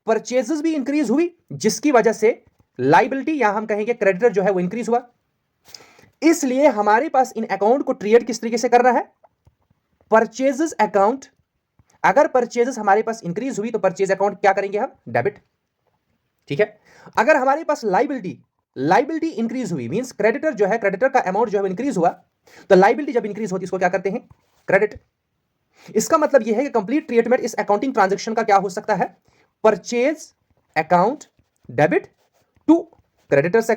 परचेजेस भी इंक्रीज हुई, जिसकी वजह से लाइबिलिटी या हम कहेंगे क्रेडिटर जो है वो इंक्रीज हुआ। इसलिए हमारे पास इन अकाउंट को ट्रीट किस तरीके से करना है, परचेजेस अकाउंट अगर परचेजेस हमारे पास इंक्रीज हुई तो परचेज अकाउंट क्या करेंगे हम, डेबिट। ठीक है, अगर हमारे पास लाइबिलिटी इंक्रीज हुई, मींस क्रेडिटर जो है, क्रेडिटर का अमाउंट जो है इंक्रीज हुआ, तो लाइबिलिटी जब इंक्रीज होती है इसको क्या करते हैं, क्रेडिट। इसका मतलब यह है कि कंप्लीट ट्रीटमेंट इस अकाउंटिंग ट्रांजैक्शन का क्या हो सकता है, purchase account debit to creditors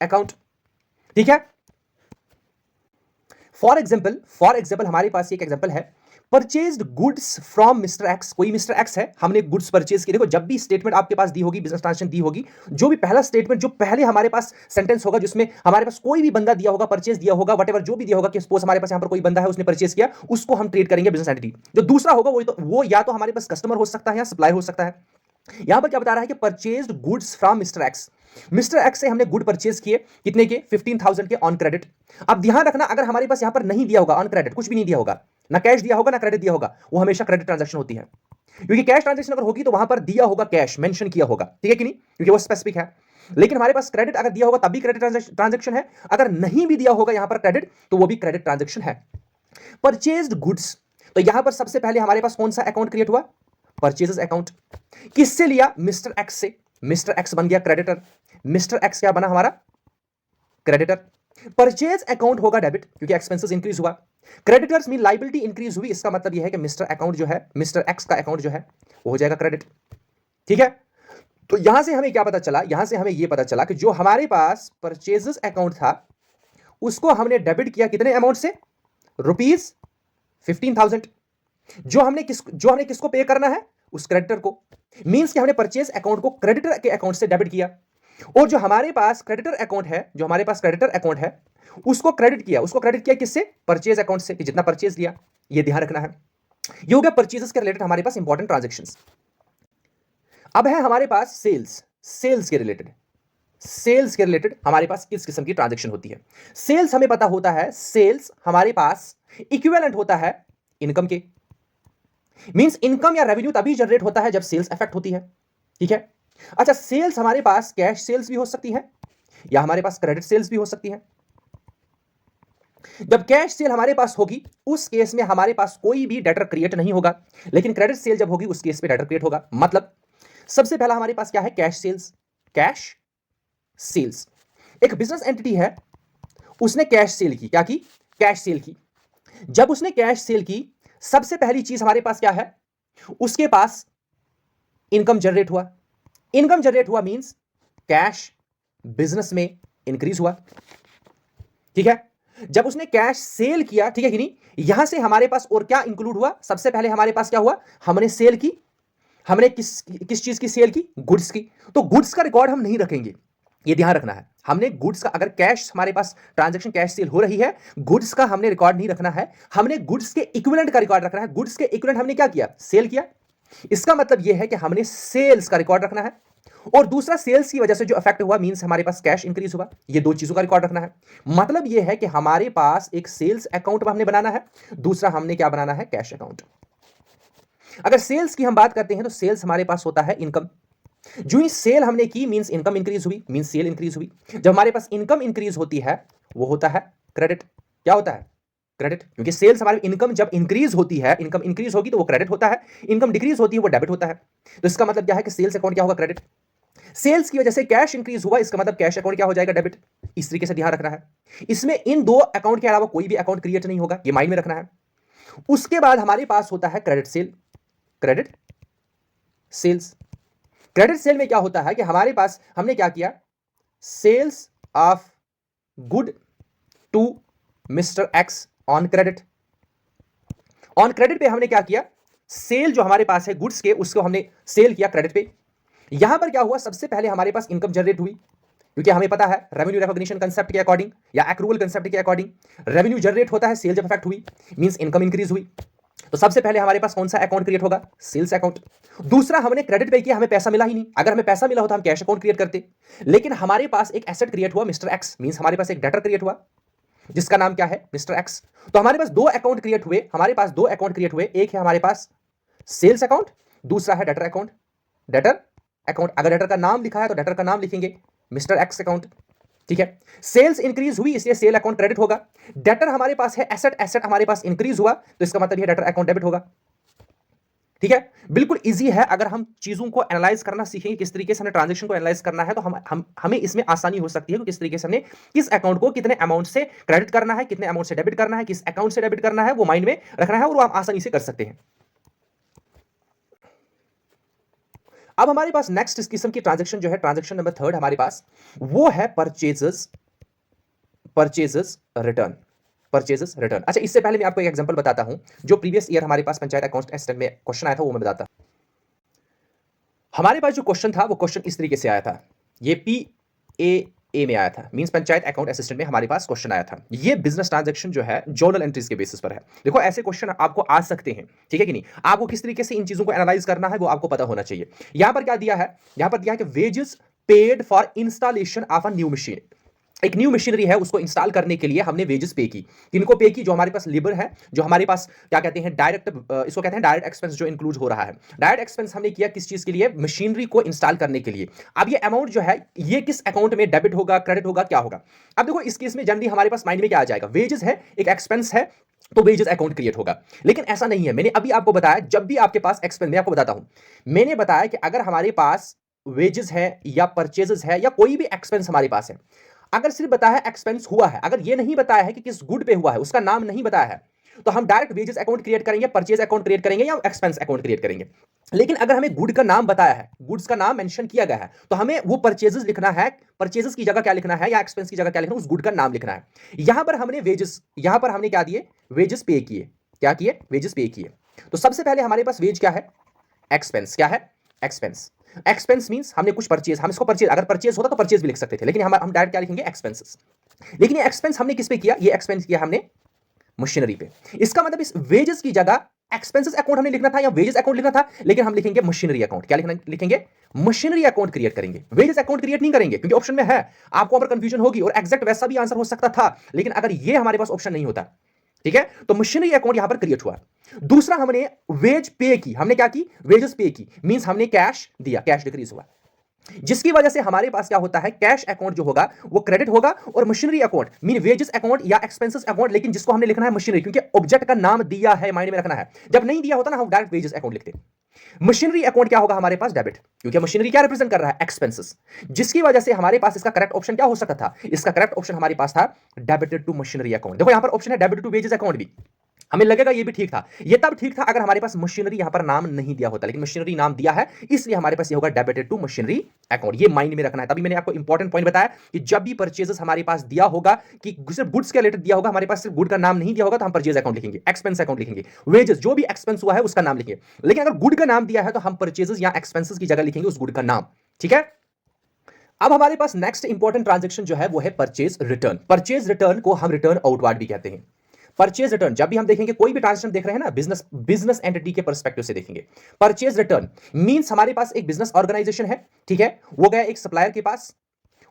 account. ठीक है, फॉर एग्जाम्पल हमारे पास एक एग्जाम्पल है, purchased goods from mister X. कोई मिस्टर एक्स है, हमने गुड्स परचेज किए। देखो जब भी स्टेटमेंट आपके पास दी होगी, बिजनेस ट्रांजेक्शन दी होगी, जो भी पहला स्टेटमेंट, जो पहले हमारे पास सेंटेंस होगा, जिसमें हमारे पास कोई भी बंदा दिया होगा, परचेज दिया होगा, वटेवर जो भी दिया होगा, कि सपोज हमारे पास यहां पर कोई बंदा है, उसने परचेज किया, उसको हम ट्रीट करेंगे बिजनेस एंटिटी। जो दूसरा होगा वो या तो हमारे पास कस्टमर हो सकता है या सप्लायर हो सकता है। यहां पर क्या बता रहा है कि purchased goods from mister x से हमने गुड परचेज किए, कितने के, 15,000 के ऑन क्रेडिट। अब ध्यान रखना, अगर हमारे पास यहां पर नहीं दिया होगा ऑन क्रेडिट, कुछ भी नहीं दिया होगा, ना कैश दिया होगा ना क्रेडिट दिया होगा, वो हमेशा क्रेडिट ट्रांजैक्शन होती है। क्योंकि कैश ट्रांजैक्शन अगर होगी तो वहां पर दिया होगा कैश, मेंशन किया होगा, ठीक है कि नहीं, क्योंकि वो स्पेसिफिक है। लेकिन हमारे पास क्रेडिट अगर दिया होगा तब भी क्रेडिट ट्रांजैक्शन है, अगर नहीं भी दिया होगा यहां पर क्रेडिट, तो वो भी क्रेडिट ट्रांजैक्शन है। परचेज्ड गुड्स, तो यहां पर सबसे पहले हमारे पास कौन सा अकाउंट क्रिएट हुआ, परचेजेस अकाउंट। किससे लिया, मिस्टर एक्स से। मिस्टर एक्स बन गया क्रेडिटर, मिस्टर एक्स क्या बना हमारा, क्रेडिटर। परचेज अकाउंट होगा डेबिट, क्योंकि एक्सपेंसेस इंक्रीज हुआ। क्रेडिटर्स मीन लाइबिलिटी इंक्रीज हुई, इसका मतलब यह है कि मिस्टर अकाउंट जो है, मिस्टर एक्स का अकाउंट जो है वो हो जाएगा क्रेडिट। ठीक है, तो यहां से हमें क्या पता चला, यहां से हमें यह पता चला कि जो हमारे पास परचेजेस अकाउंट था उसको हमने डेबिट किया कितने अमाउंट से, ₹15,000। जो हमने किसको पे करना है, उस क्रेडिटर को। मींस कि हमने परचेज अकाउंट को क्रेडिटर के अकाउंट से डेबिट किया, और जो हमारे पास क्रेडिटर अकाउंट है, उसको क्रेडिट किया किससे, परचेज अकाउंट से, कि जितना परचेज लिया। ये ध्यान रखना है। ये हो गया परचेजेस के रिलेटेड हमारे पास इंपॉर्टेंट ट्रांजैक्शंस। अब है हमारे पास सेल्स के रिलेटेड हमारे पास किस किस्म की ट्रांजैक्शन होती है। सेल्स हमें पता होता है, सेल्स हमारे पास इक्विवेलेंट होता है इनकम के। मींस इनकम या रेवेन्यू तभी जनरेट होता है जब सेल्स अफेक्ट होती है। ठीक है, अच्छा, सेल्स हमारे पास कैश सेल्स भी हो सकती है या हमारे पास क्रेडिट सेल्स भी हो सकती है। जब कैश सेल हमारे पास होगी उस केस में हमारे पास कोई भी डेटर क्रिएट नहीं होगा, लेकिन क्रेडिट सेल जब होगी उस केस में डेटर क्रिएट होगा। मतलब सबसे पहला हमारे पास क्या है, कैश सेल्स। एक बिजनेस एंटिटी है, उसने कैश सेल की, क्या की, कैश सेल की। जब उसने कैश सेल की, सबसे पहली चीज हमारे पास क्या है, उसके पास इनकम जनरेट हुआ मींस कैश बिजनेस में इंक्रीज हुआ। ठीक है, जब उसने कैश सेल किया, ठीक है कि नहीं, यहां से हमारे पास और क्या इंक्लूड हुआ, सबसे पहले हमारे पास क्या हुआ, हमने सेल की, हमने किस चीज की सेल की, गुड्स की। तो गुड्स का रिकॉर्ड हम नहीं रखेंगे, ये ध्यान रखना है। हमने गुड्स का, अगर कैश हमारे पास ट्रांजैक्शन कैश सेल हो रही है, गुड्स का हमने रिकॉर्ड नहीं रखना है, हमने गुड्स के इक्विवेलेंट का रिकॉर्ड रखना है। गुड्स के इक्विवेलेंट हमने क्या किया, सेल किया। इसका मतलब यह है कि हमने सेल्स का रिकॉर्ड रखना है, और दूसरा सेल्स की वजह से जो इफेक्ट हुआ मींस हमारे पास कैश इंक्रीज हुआ, ये दो चीजों का रिकॉर्ड रखना है। मतलब यह है कि हमारे पास एक सेल्स अकाउंट हमने बनाना है, दूसरा हमने क्या बनाना है, कैश अकाउंट। अगर सेल्स की हम बात करते हैं तो सेल्स हमारे पास होता है इनकम। जो ही सेल हमने की मींस इनकम इंक्रीज हुई, मींस सेल इंक्रीज हुई। जब हमारे पास इनकम इंक्रीज होती है वो होता है क्रेडिट। क्या होता है, क्रेडिट। क्योंकि सेल्स हमारी इनकम जब इंक्रीज होती है, इनकम इंक्रीज होगी तो वो क्रेडिट होता है, इनकम डिक्रीज होती है वो डेबिट होता है। तो इसका मतलब क्या है कि सेल्स अकाउंट क्या होगा, क्रेडिट। सेल्स की वजह से कैश इंक्रीज हुआ, इसका मतलब कैश अकाउंट क्या हो जाएगा, डेबिट। इस तरीके से ध्यान रखना है। इसमें इन दो अकाउंट के अलावा कोई भी अकाउंट क्रिएट नहीं होगा, ये माइंड में रखना है। उसके बाद हमारे पास होता है क्रेडिट सेल्स। क्रेडिट सेल में क्या होता है कि हमारे पास हमने क्या किया, sales of good to mister X on credit. On credit पे हमने क्या किया, सेल जो हमारे पास है गुड्स के, उसको हमने सेल किया क्रेडिट पे। यहां पर क्या हुआ, सबसे पहले हमारे पास इनकम जनरेट हुई, क्योंकि हमें पता है रेवेन्यू रिकॉग्निशन कंसेप्ट के अकॉर्डिंग या एक्रूवल कंसेप्ट के अकॉर्डिंग रेवेन्यू जनरेट होता है, सेल जब इफेक्ट हुई मींस इनकम इंक्रीज हुई। तो सबसे पहले हमारे पास कौन सा अकाउंट क्रिएट होगा, सेल्स अकाउंट। दूसरा, हमने क्रेडिट पे किया, हमें पैसा मिला ही नहीं। अगर हमें पैसा मिला होता हम कैश अकाउंट क्रिएट करते, लेकिन हमारे पास एक एसेट क्रिएट हुआ मिस्टर एक्स, मींस हमारे पास एक डेटर क्रिएट हुआ जिसका नाम क्या है, मिस्टर एक्स। तो हमारे पास दो अकाउंट क्रिएट हुए, एक है हमारे पास सेल्स अकाउंट, दूसरा है डेटर अकाउंट। अगर डेटर का नाम लिखा है तो डेटर का नाम लिखेंगे मिस्टर एक्स अकाउंट। ठीक है। सेल्स इंक्रीज हुई इसलिए सेल अकाउंट क्रेडिट होगा। डेटर हमारे पास है एसेट, एसेट हमारे पास इंक्रीज हुआ तो इसका मतलब ये डेटर अकाउंट डेबिट होगा। ठीक है, बिल्कुल इजी है। अगर हम चीजों को एनालाइज करना सीखेंगे, किस तरीके से हमें ट्रांजैक्शन को एनालाइज करना है, तो हमें इसमें आसानी हो सकती है कि किस तरीके से हमें किस अकाउंट को कितने अमाउंट से क्रेडिट करना है, कितने अमाउंट से डेबिट करना है, किस अकाउंट से डेबिट करना है, वो माइंड में रखना है और वो हम आसानी से कर सकते हैं। अब हमारे पास नेक्स्ट इस किस्म की ट्रांजैक्शन जो है, ट्रांजैक्शन नंबर 3 हमारे पास वो है परचेजेस रिटर्न। Purchases return. अच्छा, इससे पहले मैं आपको एक एग्जांपल बताता हूं। जो प्रीवियस ईयर हमारे पास पंचायत अकाउंट असिस्टेंट में क्वेश्चन आया था वो मैं बताता हूं। हमारे पास जो क्वेश्चन था वो क्वेश्चन इस तरीके से आया था। ये PAA में आया था, मींस पंचायत अकाउंट असिस्टेंट में हमारे पास क्वेश्चन आया था। ये बिजनेस ट्रांजैक्शन जो है जर्नल एंट्रीज के बेसिस पर है। देखो, ऐसे क्वेश्चन आपको आ सकते हैं, ठीक है कि नहीं। आपको किस तरीके से इन चीजों को एनालाइज करना है वो आपको पता होना चाहिए। यहां पर क्या दिया है, यहां पर दिया है कि wages paid for installation of a new machine. एक न्यू मशीनरी है, उसको इंस्टॉल करने के लिए हमने वेजेस पे की। किनको पे की? जो हमारे पास लेबर है, जो हमारे पास क्या कहते हैं डायरेक्ट, इसको कहते हैं डायरेक्ट एक्सपेंस जो इंक्लूड हो रहा है। डायरेक्ट एक्सपेंस हमने किया किस चीज के लिए? मशीनरी को इंस्टॉल करने के लिए। अब ये अमाउंट जो है ये किस अकाउंट में डेबिट होगा, क्रेडिट होगा, क्या होगा? अब देखो, इस केस में जनरली हमारे पास माइंड में क्या आ जाएगा? वेजेस है, एक एक्सपेंस है, तो वेजेस अकाउंट क्रिएट होगा। लेकिन ऐसा नहीं है। मैंने अभी आपको बताया, जब भी आपके पास एक्सपेंस, मैं आपको बताता हूं, मैंने बताया कि अगर हमारे पास वेजेस है या परचेजेस है या कोई भी एक्सपेंस हमारे पास है, अगर सिर्फ बताया है एक्सपेंस हुआ है, अगर ये नहीं बताया है कि किस गुड पे हुआ है, उसका नाम नहीं बताया है, तो हम डायरेक्ट वेजेस अकाउंट क्रिएट करेंगे, परचेज अकाउंट क्रिएट करेंगे या एक्सपेंस अकाउंट क्रिएट करेंगे। लेकिन अगर हमें गुड का नाम बताया है, गुड्स का नाम मेंशन किया गया है, तो हमें वो परचेजेस लिखना है। परचेजेस की जगह क्या लिखना है या एक्सपेंस की जगह क्या लिखना है? उस गुड का नाम लिखना है। यहां पर हमने वेजेस, यहां पर हमने क्या दिए? वेजेस पे किए। क्या किए? वेजेस पे किए। तो सबसे पहले हमारे पास वेज क्या है? एक्सपेंस। क्या है? एक्सपेंस। एक्सपेंस मींस हमने कुछ परचेज, हम इसको परचेज, अगर परचेज होता तो परचेज भी लिख सकते थे, लेकिन हम डायरेक्ट क्या लिखेंगे? एक्सपेंसेस। लेकिन ये एक्सपेंस हमने किस पे किया? ये एक्सपेंस किया हमने मशीनरी पे। इसका मतलब इस वेजेस की जगह एक्सपेंसेस अकाउंट हमने लिखना था या वेजेस अकाउंट लिखना था, लेकिन हम लिखेंगे मशीनरी अकाउंट। क्या लिखना लिखेंगे? मशीनरी अकाउंट क्रिएट करेंगे, वेजेस अकाउंट क्रिएट नहीं करेंगे, क्योंकि ऑप्शन में है। आपको वहां पर कंफ्यूजन होगी और एग्जैक्ट वैसा भी आंसर हो सकता था, लेकिन अगर ये हमारे पास ऑप्शन नहीं होता, ठीक है, तो मशीनरी अकाउंट यहां पर क्रिएट हुआ। दूसरा, हमने वेज पे की। हमने क्या की? वेजेस पे की, मींस हमने कैश दिया, कैश डिक्रीज हुआ, जिसकी वजह से हमारे पास क्या होता है? कैश अकाउंट जो होगा वो क्रेडिट होगा, और machinery account mean wages account या एक्सपेंसेस अकाउंट, लेकिन जिसको हमने लिखना है मशीनरी, क्योंकि ऑब्जेक्ट का नाम दिया है, माइंड में रखना है। जब नहीं दिया होता ना, हम डायरेक्ट वेजेस अकाउंट लिखते। मशीनरी अकाउंट क्या होगा हमारे पास? डेबिट, क्योंकि मशीनरी क्या रिप्रेजेंट कर रहा है? एक्सपेंसेस। जिसकी वजह से हमारे पास इसका करेक्ट ऑप्शन क्या हो सकता था? इसका करेक्ट ऑप्शन हमारे पास था डेबिटेड टू मशीनरी अकाउंट। देखो यहां पर ऑप्शन है डेबिटेड टू वेजेस अकाउंट भी। हमें लगेगा ये भी ठीक था, ये तब ठीक था अगर हमारे पास मशीनरी यहां पर नाम नहीं दिया होता, लेकिन मशीनरी नाम दिया है, इसलिए हमारे पास ये होगा डेबिटेड टू मशीनरी अकाउंट। ये माइंड में रखना है। तभी मैंने आपको इंपॉर्टेंट पॉइंट बताया कि जब भी परचेजेस हमारे पास दिया होगा, कि सिर्फ गुड्स के रिलेटेड दिया होगा, हमारे पास सिर्फ गुड का नाम नहीं दिया होगा, तो हम परचेज अकाउंट लिखेंगे, एक्सपेंस अकाउंट लिखेंगे, वेजेस जो भी एक्सपेंस हुआ है उसका नाम लिखेंगे। लेकिन अगर गुड का नाम दिया है तो हम परचेजेस या एक्सपेंसेस की जगह लिखेंगे उस गुड का नाम। ठीक है। अब हमारे पास नेक्स्ट इंपॉर्टेंट ट्रांजैक्शन जो है वो है परचेज रिटर्न। परचेज रिटर्न को हम रिटर्न आउटवार्ड भी कहते हैं। परचेज रिटर्न जब भी हम देखेंगे, कोई भी ट्रांजेक्शन देख रहे हैं ना, बिजनेस एंटिटी के पर्सपेक्टिव से देखेंगे। परचेज रिटर्न मींस हमारे पास एक बिजनेस ऑर्गेनाइजेशन है, ठीक है, वो गया एक सप्लायर के पास,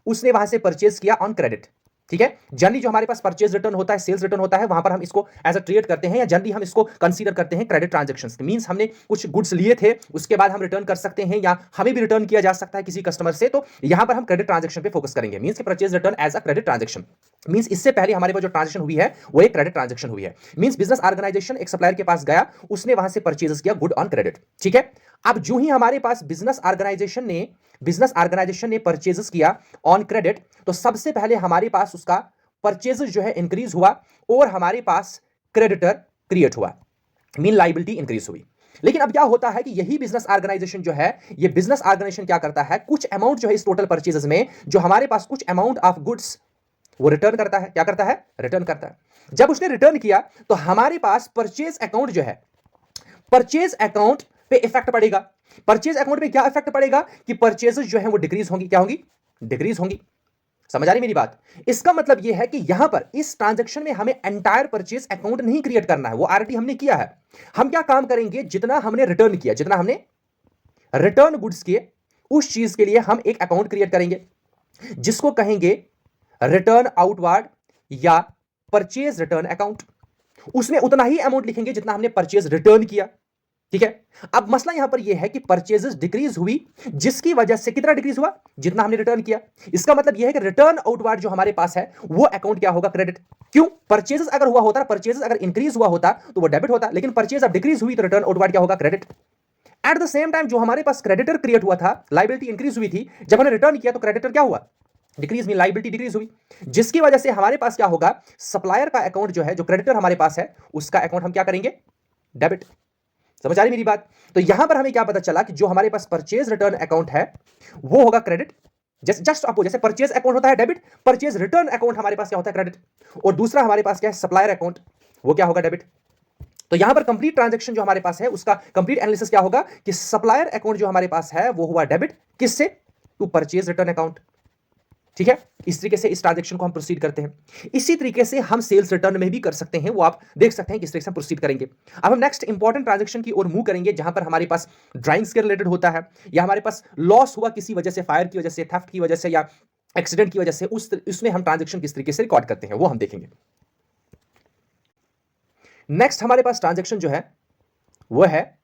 उसने वहां से परचेज किया ऑन क्रेडिट। ठीक है। जनरली जो हमारे पास परचेज रिटर्न होता है, सेल्स रिटर्न होता है, वहां पर हम इसको एज अ ट्रेड करते हैं, या जनरली हम इसको कंसीडर करते हैं क्रेडिट ट्रांजैक्शंस। मींस हमने कुछ गुड्स लिए थे, उसके बाद हम रिटर्न कर सकते हैं, या हमें भी रिटर्न किया जा सकता है किसी कस्टमर से, तो यहां पर हम क्रेडिट ट्रांजैक्शन पे फोकस करेंगे। Means purchase return as a credit transaction. Means इससे पहले हमारे पास जो ट्रांजैक्शन हुई है वो एक क्रेडिट ट्रांजैक्शन हुई है। मींस बिजनेस ऑर्गेनाइजेशन एक सप्लायर के पास गया, उसने वहां से परचेज किया गुड ऑन क्रेडिट। ठीक है। अब जो ही हमारे पास बिजनेस ऑर्गेनाइजेशन ने परचेजेस किया ऑन क्रेडिट, तो सबसे पहले हमारे पास उसका परचेजेस जो है इंक्रीज हुआ, और हमारे पास क्रेडिटर क्रिएट हुआ, मीन लायबिलिटी इंक्रीज हुई। लेकिन अब क्या होता है कि यही बिजनेस ऑर्गेनाइजेशन जो है, ये बिजनेस ऑर्गेनाइजेशन क्या करता है? कुछ अमाउंट जो है इस टोटल परचेजेस में, जो हमारे पास कुछ अमाउंट ऑफ गुड्स, वो रिटर्न करता है। क्या करता है? रिटर्न करता है। जब उसने रिटर्न किया तो हमारे पास परचेज अकाउंट जो है, परचेज अकाउंट पे इफेक्ट पड़ेगा। परचेज अकाउंट पे क्या इफेक्ट पड़ेगा? कि परचेजेस जो है वो डिक्रीज होंगी। क्या होंगी? डिक्रीज होंगी। समझ आ रही मेरी बात? इसका मतलब यह है कि यहां पर इस ट्रांजैक्शन में हमें एंटायर परचेज अकाउंट नहीं क्रिएट करना है, वो ऑलरेडी हमने किया है। हम क्या काम करेंगे? जितना हमने रिटर्न किया, जितना हमने रिटर्न गुड्स किए, उस चीज के लिए हम एक अकाउंट क्रिएट करेंगे, जिसको कहेंगे रिटर्न आउटवार्ड या परचेज रिटर्न अकाउंट। उसमें उतना ही अमाउंट लिखेंगे जितना हमने परचेज रिटर्न किया। ठीक है। अब मसला यहां पर यह है कि परचेजेस डिक्रीज हुई, जिसकी वजह से कितना डिक्रीज हुआ, जितना हमने रिटर्न किया। इसका मतलब यह है कि रिटर्न आउटवार्ड जो हमारे पास है वो अकाउंट क्या होगा, क्रेडिट। क्यों, परचेजेस अगर हुआ होता, परचेजेस अगर इंक्रीज हुआ होता तो वो डेबिट होता, लेकिन परचेज अब डिक्रीज हुई तो रिटर्न आउटवार्ड क्या होगा, credit. At the same time जो हमारे पास क्रेडिटर क्रिएट हुआ था, लाइबिलिटी इंक्रीज हुई थी, जब हमने रिटर्न किया तो क्रेडिटर क्या हुआ, डिक्रीज में, लाइबिलिटी डिक्रीज हुई, जिसकी वजह से हमारे पास क्या होगा, सप्लायर का अकाउंट जो है, जो क्रेडिटर हमारे पास है उसका अकाउंट हम क्या करेंगे, डेबिट। समझ आ रही मेरी बात। तो यहां पर हमें क्या पता चला कि जो हमारे पास परचेज रिटर्न अकाउंट है वो होगा क्रेडिट। जस्ट आपको जैसे परचेज अकाउंट होता है डेबिट, परचेज रिटर्न अकाउंट हमारे पास क्या होता है, क्रेडिट। और दूसरा हमारे पास क्या है, सप्लायर अकाउंट, वो क्या होगा, डेबिट। तो यहां पर कंप्लीट ट्रांजैक्शन जो हमारे पास है उसका कंप्लीट एनालिसिस क्या होगा कि सप्लायर अकाउंट जो हमारे पास है वो हुआ डेबिट, किससे, टू परचेज रिटर्न अकाउंट। ठीक है। इस तरीके से इस ट्रांजैक्शन को हम प्रोसीड करते हैं। इसी तरीके से हम सेल्स रिटर्न में भी कर सकते हैं, वो आप देख सकते हैं किस तरीके से हम प्रोसीड करेंगे। अब हम नेक्स्ट इंपॉर्टेंट ट्रांजैक्शन की ओर मूव करेंगे, जहां पर हमारे पास ड्राइंग्स के रिलेटेड होता है, या हमारे पास लॉस हुआ किसी वजह से, फायर की वजह से, थेफ्ट की वजह से, या एक्सीडेंट की वजह से, उसमें हम ट्रांजैक्शन किस तरीके से रिकॉर्ड करते हैं वो हम देखेंगे। नेक्स्ट हमारे पास ट्रांजैक्शन जो है वो है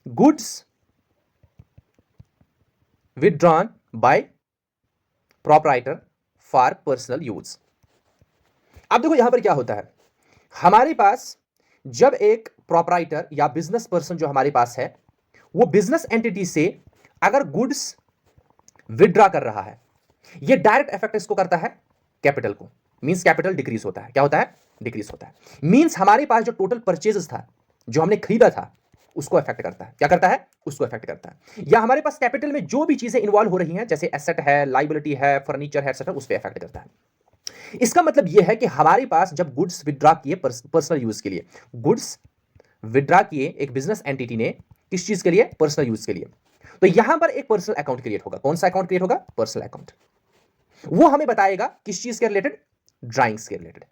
goods withdrawn bye proprietor for personal use. अब देखो यहां पर क्या होता है, हमारे पास जब एक प्रोप्राइटर या बिजनेस पर्सन जो हमारे पास है वो बिजनेस एंटिटी से अगर गुड्स विड्रॉ कर रहा है, ये डायरेक्ट इफेक्ट इसको करता है कैपिटल को, मींस कैपिटल डिक्रीज होता है। क्या होता है, डिक्रीज होता है। मींस हमारे पास जो टोटल परचेजेस था, जो हमने खरीदा था, उसको अफेक्ट करता है। क्या करता है, उसको अफेक्ट करता है। या हमारे पास कैपिटल में जो भी चीजें इन्वॉल्व हो रही हैं, जैसे एसेट है, लाइबिलिटी है, फर्नीचर है, एटसेट्रा, उस पर अफेक्ट करता है। इसका मतलब यह है कि हमारे पास जब गुड्स विड्रॉ किए पर्सनल यूज के लिए, गुड्स विड्रॉ किए एक बिजनेस एंटिटी ने, किस चीज के लिए, पर्सनल यूज के लिए, तो यहां पर एक पर्सनल अकाउंट क्रिएट होगा। कौन सा अकाउंट क्रिएट होगा, पर्सनल अकाउंट। वो हमें बताएगा किस चीज के रिलेटेड, ड्राइंग्स के रिलेटेड,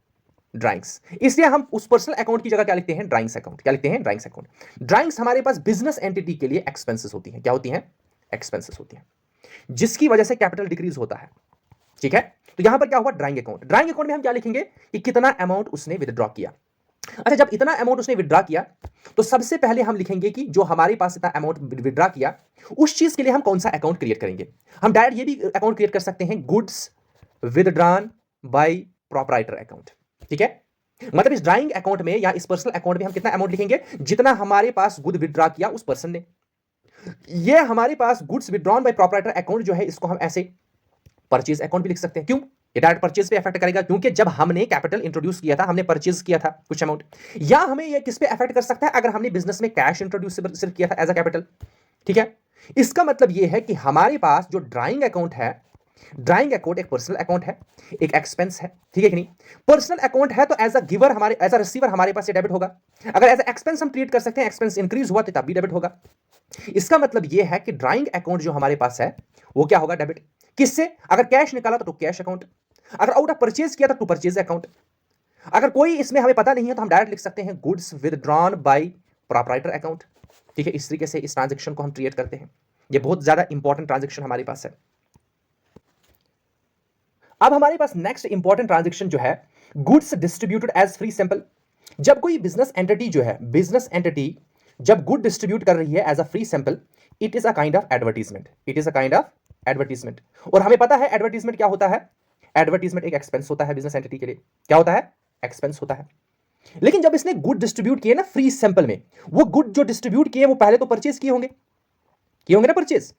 ड्राइंग्स। इसलिए हम उस पर्सनल अकाउंट की जगह क्या लिखते हैं, ड्राइंग्स अकाउंट। क्या लिखते हैं, ड्राइंग्स अकाउंट। ड्राइंग्स हमारे पास बिजनेस एंटिटी के लिए एक्सपेंसेस होती हैं। क्या होती हैं, एक्सपेंसेस होती हैं, जिसकी वजह से कैपिटल डिक्रीज होता है। ठीक है। तो यहां पर क्या हुआ, ड्राइंग अकाउंट। ड्राइंग अकाउंट में हम क्या लिखेंगे कि कितना अमाउंट उसने विदड्रॉ किया। अच्छा, जब इतना अमाउंट उसने विदड्रॉ किया तो सबसे पहले हम लिखेंगे कि जो हमारे पास इतना अमाउंट विदड्रॉ किया, उस चीज के लिए हम कौन सा अकाउंट क्रिएट करेंगे। हम डायरेक्ट ये भी अकाउंट क्रिएट कर सकते हैं, goods withdrawn by proprietor account. ठीक है। मतलब इस ड्राइंग अकाउंट में या इस पर्सनल अकाउंट में हम कितना अमाउंट लिखेंगे, जितना हमारे पास गुड विदड्रॉ किया उस पर्सन ने। ये हमारे पास goods withdrawn by proprietor account जो है, इसको हम ऐसे परचेज अकाउंट भी लिख सकते हैं। क्यों, ये डायरेक्ट परचेज पे अफेक्ट करेगा, क्योंकि जब हमने कैपिटल इंट्रोड्यूस किया था, हमने परचेज किया था कुछ अमाउंट। या हमें ये किस पे अफेक्ट कर सकता है, अगर हमने बिजनेस में कैश इंट्रोड्यूस सिर्फ किया था एज अ कैपिटल। ठीक है। इसका मतलब ये है कि हमारे पास जो ड्राइंग अकाउंट है, ड्राइंग अकाउंट एक पर्सनल अकाउंट है, एक एक्सपेंस है। ठीक है कि नहीं। पर्सनल अकाउंट है तो एज अ गिवर हमारे, एज अ रिसीवर हमारे पास ये डेबिट होगा। अगर एज अ एक्सपेंस हम ट्रीट कर सकते हैं, एक्सपेंस इंक्रीज हुआ तो तब भी डेबिट होगा। इसका मतलब यह है कि ड्राइंग अकाउंट जो हमारे पास है वो क्या होगा, डेबिट। किससे, अगर कैश निकाला तो टू कैश अकाउंट, अगर आउट ऑफ परचेज किया तो टू परचेज अकाउंट। अगर कोई इसमें हमें पता नहीं है तो हम डायरेक्ट लिख सकते हैं goods withdrawn by proprietor account. ठीक है। इस तरीके से इस ट्रांजैक्शन को हम क्रिएट करते हैं। ये बहुत ज्यादा इंपॉर्टेंट ट्रांजैक्शन हमारे पास है। अब हमारे पास नेक्स्ट इंपॉर्टेंट ट्रांजैक्शन जो है, goods distributed as free sample. जब कोई बिजनेस एंटिटी जो है, बिजनेस एंटिटी जब गुड डिस्ट्रीब्यूट कर रही है as a free sample, it is a kind of advertisement. It is a kind of advertisement. और हमें पता है एडवर्टीजमेंट क्या होता है, एडवर्टीजमेंट एक एक्सपेंस होता है बिजनेस एंटिटी के लिए। क्या होता है, एक्सपेंस होता है। लेकिन जब इसने गुड डिस्ट्रीब्यूट किए ना फ्री सैंपल में, वो गुड जो डिस्ट्रीब्यूट किए वो पहले तो परचेज किए होंगे ना परचेज।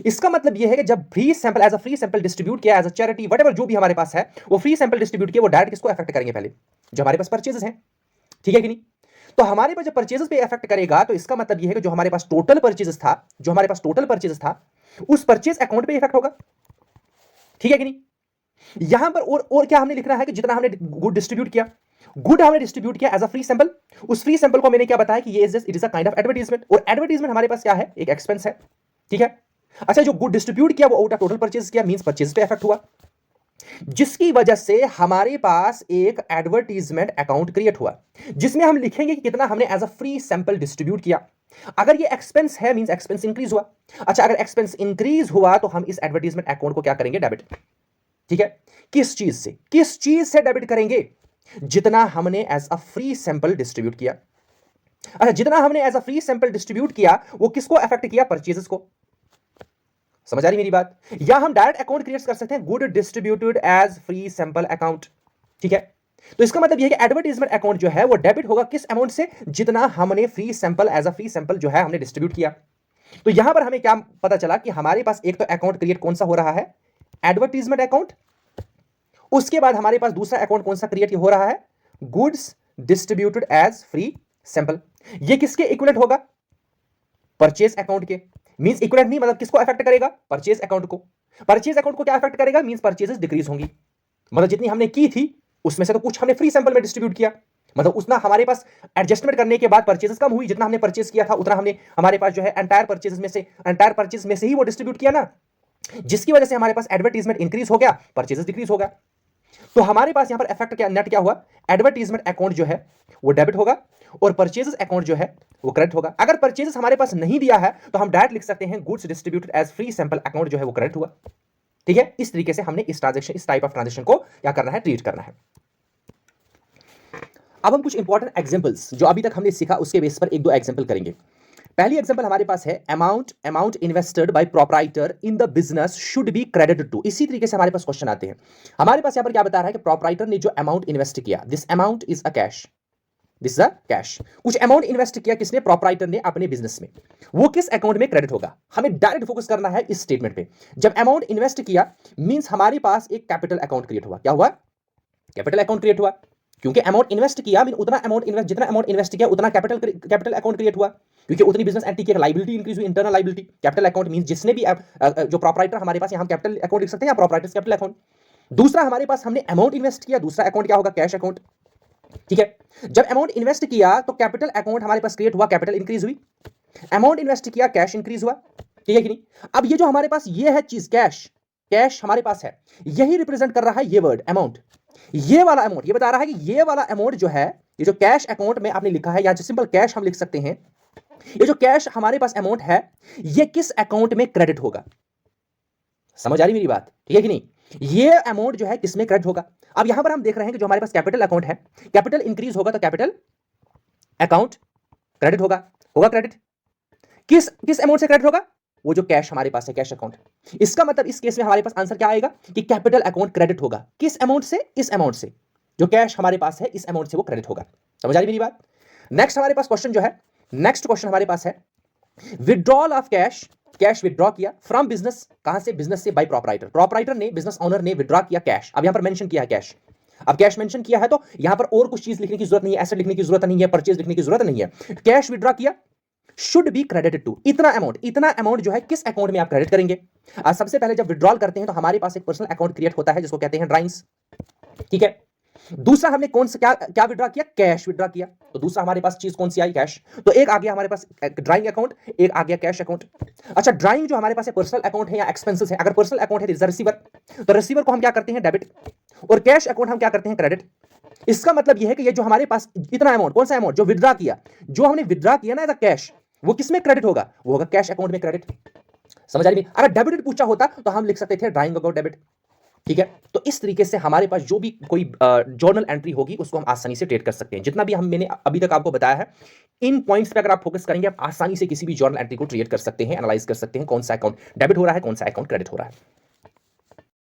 इसका मतलब यह है कि जब free sample as a free sample distribute किया, एज अ चैरिटी, व्हाटएवर जो भी हमारे पास है, वो फ्री सैंपल डिस्ट्रीब्यूट किया, वो डायरेक्ट किसको अफेक्ट करेंगे, पहले जो हमारे पास परचेजेस हैं। ठीक है कि नहीं। तो हमारे पास जब परचेजेस पे अफेक्ट करेगा तो इसका मतलब यह है कि जो हमारे पास टोटल परचेजेस था, जो हमारे पास टोटल परचेजेस था, उस परचेज अकाउंट पे इफेक्ट होगा। ठीक है कि नहीं। यहां पर और क्या हमने लिखना है कि जितना हमने गुड डिस्ट्रीब्यूट किया, गुड हमने डिस्ट्रीब्यूट किया एज अ फ्री सैंपल, उस फ्री सैंपल को मैंने क्या बताया कि ये it is a kind of advertisement. और एडवर्टीजमेंट हमारे पास क्या है, एक एक्सपेंस है। ठीक है। अच्छा, जो गुड डिस्ट्रीब्यूट किया वो आउट ऑफ टोटल परचेज किया, मींस परचेज पे इफेक्ट हुआ, जिसकी वजह से हमारे पास एक एडवर्टीजमेंट अकाउंट क्रिएट हुआ, जिसमें हम लिखेंगे कि कितना हमने as a free sample distribute किया। अगर ये एक्सपेंस है, मींस एक्सपेंस इंक्रीज हुआ। अच्छा, अगर एक्सपेंस इंक्रीज हुआ तो हम इस एडवर्टीजमेंट अकाउंट को क्या करेंगे, डेबिट। ठीक है। किस चीज से डेबिट करेंगे, जितना हमने as a free sample distribute किया। अच्छा, जितना हमने as a free sample distribute किया वो किसको अफेक्ट किया? परचेजेस को। समझ आ रही मेरी बात? या हम डायरेक्ट अकाउंट क्रिएट कर सकते हैं, good distributed as free sample account. ठीक है, तो इसका मतलब यह है कि एडवर्टाइजमेंट अकाउंट जो है वो डेबिट होगा किस अमाउंट से? जितना हमने free sample as a free sample जो है हमने डिस्ट्रीब्यूट किया। तो यहां पर हमें क्या पता चला कि हमारे पास एक तो अकाउंट क्रिएट कौन सा हो रहा है? Advertisement account. उसके बाद हमारे पास दूसरा अकाउंट कौन सा क्रिएट हो रहा है? Goods distributed as free sample. ये किसके इक्विवेलेंट होगा? परचेज अकाउंट के। मींस इक्विवेलेंट नहीं, मतलब किसको अफेक्ट करेगा? परचेज अकाउंट को। परचेज अकाउंट को क्या अफेक्ट करेगा? मींस परचेजेस डिक्रीज होंगी। मतलब जितनी हमने की थी उसमें से तो कुछ हमने फ्री सैंपल में डिस्ट्रीब्यूट किया, मतलब उतना हमारे पास एडजस्टमेंट करने के बाद परचेजेस कम हुई। जितना हमने परचेज किया था उतना हमने हमारे पास जो है एंटायर परचेज में से ही वो डिस्ट्रीब्यूट किया ना, जिसकी वजह से हमारे पास एडवर्टाइजमेंट इंक्रीज हो गया, परचेजेस डिक्रीज हो गया। तो हमारे पास यहां पर इफेक्ट क्या, नेट क्या हुआ? एडवर्टाइजमेंट अकाउंट जो है वो डेबिट होगा और परचेजेस अकाउंट जो है वो क्रेडिट होगा। अगर परचेजेस हमारे पास नहीं दिया है तो हम डायरेक्ट लिख सकते हैं goods distributed as free sample account जो है वो क्रेडिट हुआ। ठीक है, इस तरीके से हमने इस ट्रांजैक्शन, इस टाइप ऑफ ट्रांजैक्शन को क्या करना है? ट्रीट करना है। अब हम कुछ इंपॉर्टेंट एग्जांपल्स जो अभी तक हमने सीखा उसके बेस पर एक दो एग्जांपल करेंगे। पहली एग्जांपल हमारे पास है amount invested by proprietor in the business should be credited to. इसी तरीके से हमारे पास क्वेश्चन आते हैं। हमारे पास यहां पर क्या बता रहा है कि प्रोप्राइटर ने जो अमाउंट इन्वेस्ट किया, this amount is a cash, this is a cash. कुछ अमाउंट इन्वेस्ट किया किसने? प्रोप्राइटर ने अपने बिजनेस में। वो किस अकाउंट में क्रेडिट होगा? हमें डायरेक्ट फोकस करना है इस स्टेटमेंट पे। जब अमाउंट इन्वेस्ट किया मींस हमारे पास एक कैपिटल अकाउंट क्रिएट हुआ। क्या हुआ? कैपिटल अकाउंट क्रिएट हुआ। क्योंकि अमाउंट इन्वेस्ट किया मीन उतना अमाउंट इन्वेस्ट, जितना अमाउंट इन्वेस्ट किया उतना कैपिटल अकाउंट क्रिएट हुआ। क्योंकि उतनी बिजनेस एंटिटी की लायबिलिटी इंक्रीज हुई, internal liability. Capital account means जिसने भी जो प्रोप्राइटर हमारे पास, यहां कैपिटल अकाउंट लिख सकते हैं या प्रोप्राइटर्स कैपिटल अकाउंट। दूसरा हमारे पास हमने अमाउंट इन्वेस्ट किया, दूसरा अकाउंट क्या होगा? Cash account. ठीक है, जब अमाउंट इन्वेस्ट किया तो कैपिटल अकाउंट हमारे पास क्रिएट हुआ, कैपिटल इंक्रीज हुई। अमाउंट इन्वेस्ट किया, कैश इंक्रीज हुआ। ठीक है कि नहीं? अब ये जो हमारे पास ये है चीज कैश, कैश हमारे पास है, यही रिप्रेजेंट कर रहा है ये वर्ड अमाउंट। ये वाला अमाउंट ये बता रहा है कि ये वाला अमाउंट जो है, ये जो कैश अकाउंट में आपने लिखा है या जो सिंपल कैश हम लिख सकते हैं, ये जो कैश हमारे पास अमाउंट है ये किस अकाउंट में क्रेडिट होगा? समझ आ रही मेरी बात? ठीक है कि नहीं? ये अमाउंट जो है किसमें क्रेडिट होगा? अब यहां पर हम देख रहे हैं कि जो हमारे पास कैपिटल अकाउंट है, कैपिटल इंक्रीज होगा तो कैपिटल अकाउंट क्रेडिट होगा। होगा क्रेडिट। किस किस अमाउंट से क्रेडिट होगा? वो जो कैश हमारे पास है, कैश अकाउंट। इसका मतलब इस केस में हमारे पास आंसर क्या आएगा कि कैपिटल अकाउंट क्रेडिट होगा। किस अमाउंट से? इस अमाउंट से। जो कैश हमारे पास है इस अमाउंट से वो क्रेडिट होगा। समझ आ रही मेरी बात? नेक्स्ट हमारे पास क्वेश्चन जो है, नेक्स्ट क्वेश्चन हमारे पास है withdrawal of cash. Cash withdraw किया फ्रॉम बिजनेस, कहां से? बिजनेस से, बाय प्रोप्राइटर। प्रोप्राइटर ने, बिजनेस ओनर ने विड्रॉ किया कैश। अब यहां पर मेंशन किया है कैश। अब कैश मेंशन किया है तो यहां पर और कुछ चीज लिखने की जरूरत नहीं है, एसेट लिखने की जरूरत नहीं है, परचेज लिखने की जरूरत नहीं है। कैश विड्रॉ किया, शुड बी क्रेडिटेड टू। इतना अमाउंट जो है किस अकाउंट में आप क्रेडिट करेंगे? सबसे पहले जब विड्रॉल करते हैं तो हमारे पास एक पर्सनल अकाउंट क्रिएट होता है जिसको कहते हैं ड्राइंग्स। ठीक है, दूसरा हमने कौन सा क्या क्या विड्रॉ किया? कैश विड्रॉ किया। तो दूसरा हमारे पास चीज कौन सी आई? कैश। तो एक आ गया हमारे पास ड्राइंग अकाउंट, एक आ गया कैश अकाउंट। अच्छा, ड्राइंग जो हमारे पास है पर्सनल अकाउंट है या एक्सपेंसेस है। अगर पर्सनल अकाउंट है रिसीवर, तो रिसीवर को हम क्या करते हैं? डेबिट। और कैश अकाउंट हम क्या करते हैं? क्रेडिट। इसका मतलब यह है कि ये जो हमारे पास इतना अमाउंट, कौन सा अमाउंट? जो विड्रॉ किया, जो हमने विड्रॉ किया ना एज अ कैश, वो किस में क्रेडिट होगा? वो होगा कैश अकाउंट में क्रेडिट। समझ आ रही? अगर डेबिट पूछा होता तो हम लिख सकते थे ड्राइंग अकाउंट डेबिट। ठीक है, तो इस तरीके से हमारे पास जो भी कोई जर्नल एंट्री होगी उसको हम आसानी से ट्रेड कर सकते हैं। जितना भी मैंने अभी तक आपको बताया है, इन पॉइंट्स पे अगर आप फोकस करेंगे आप आसानी से किसी भी जर्नल एंट्री को ट्रेड कर सकते हैं, एनालाइज कर सकते हैं कौन सा अकाउंट डेबिट हो रहा है, कौन सा अकाउंट क्रेडिट हो रहा है।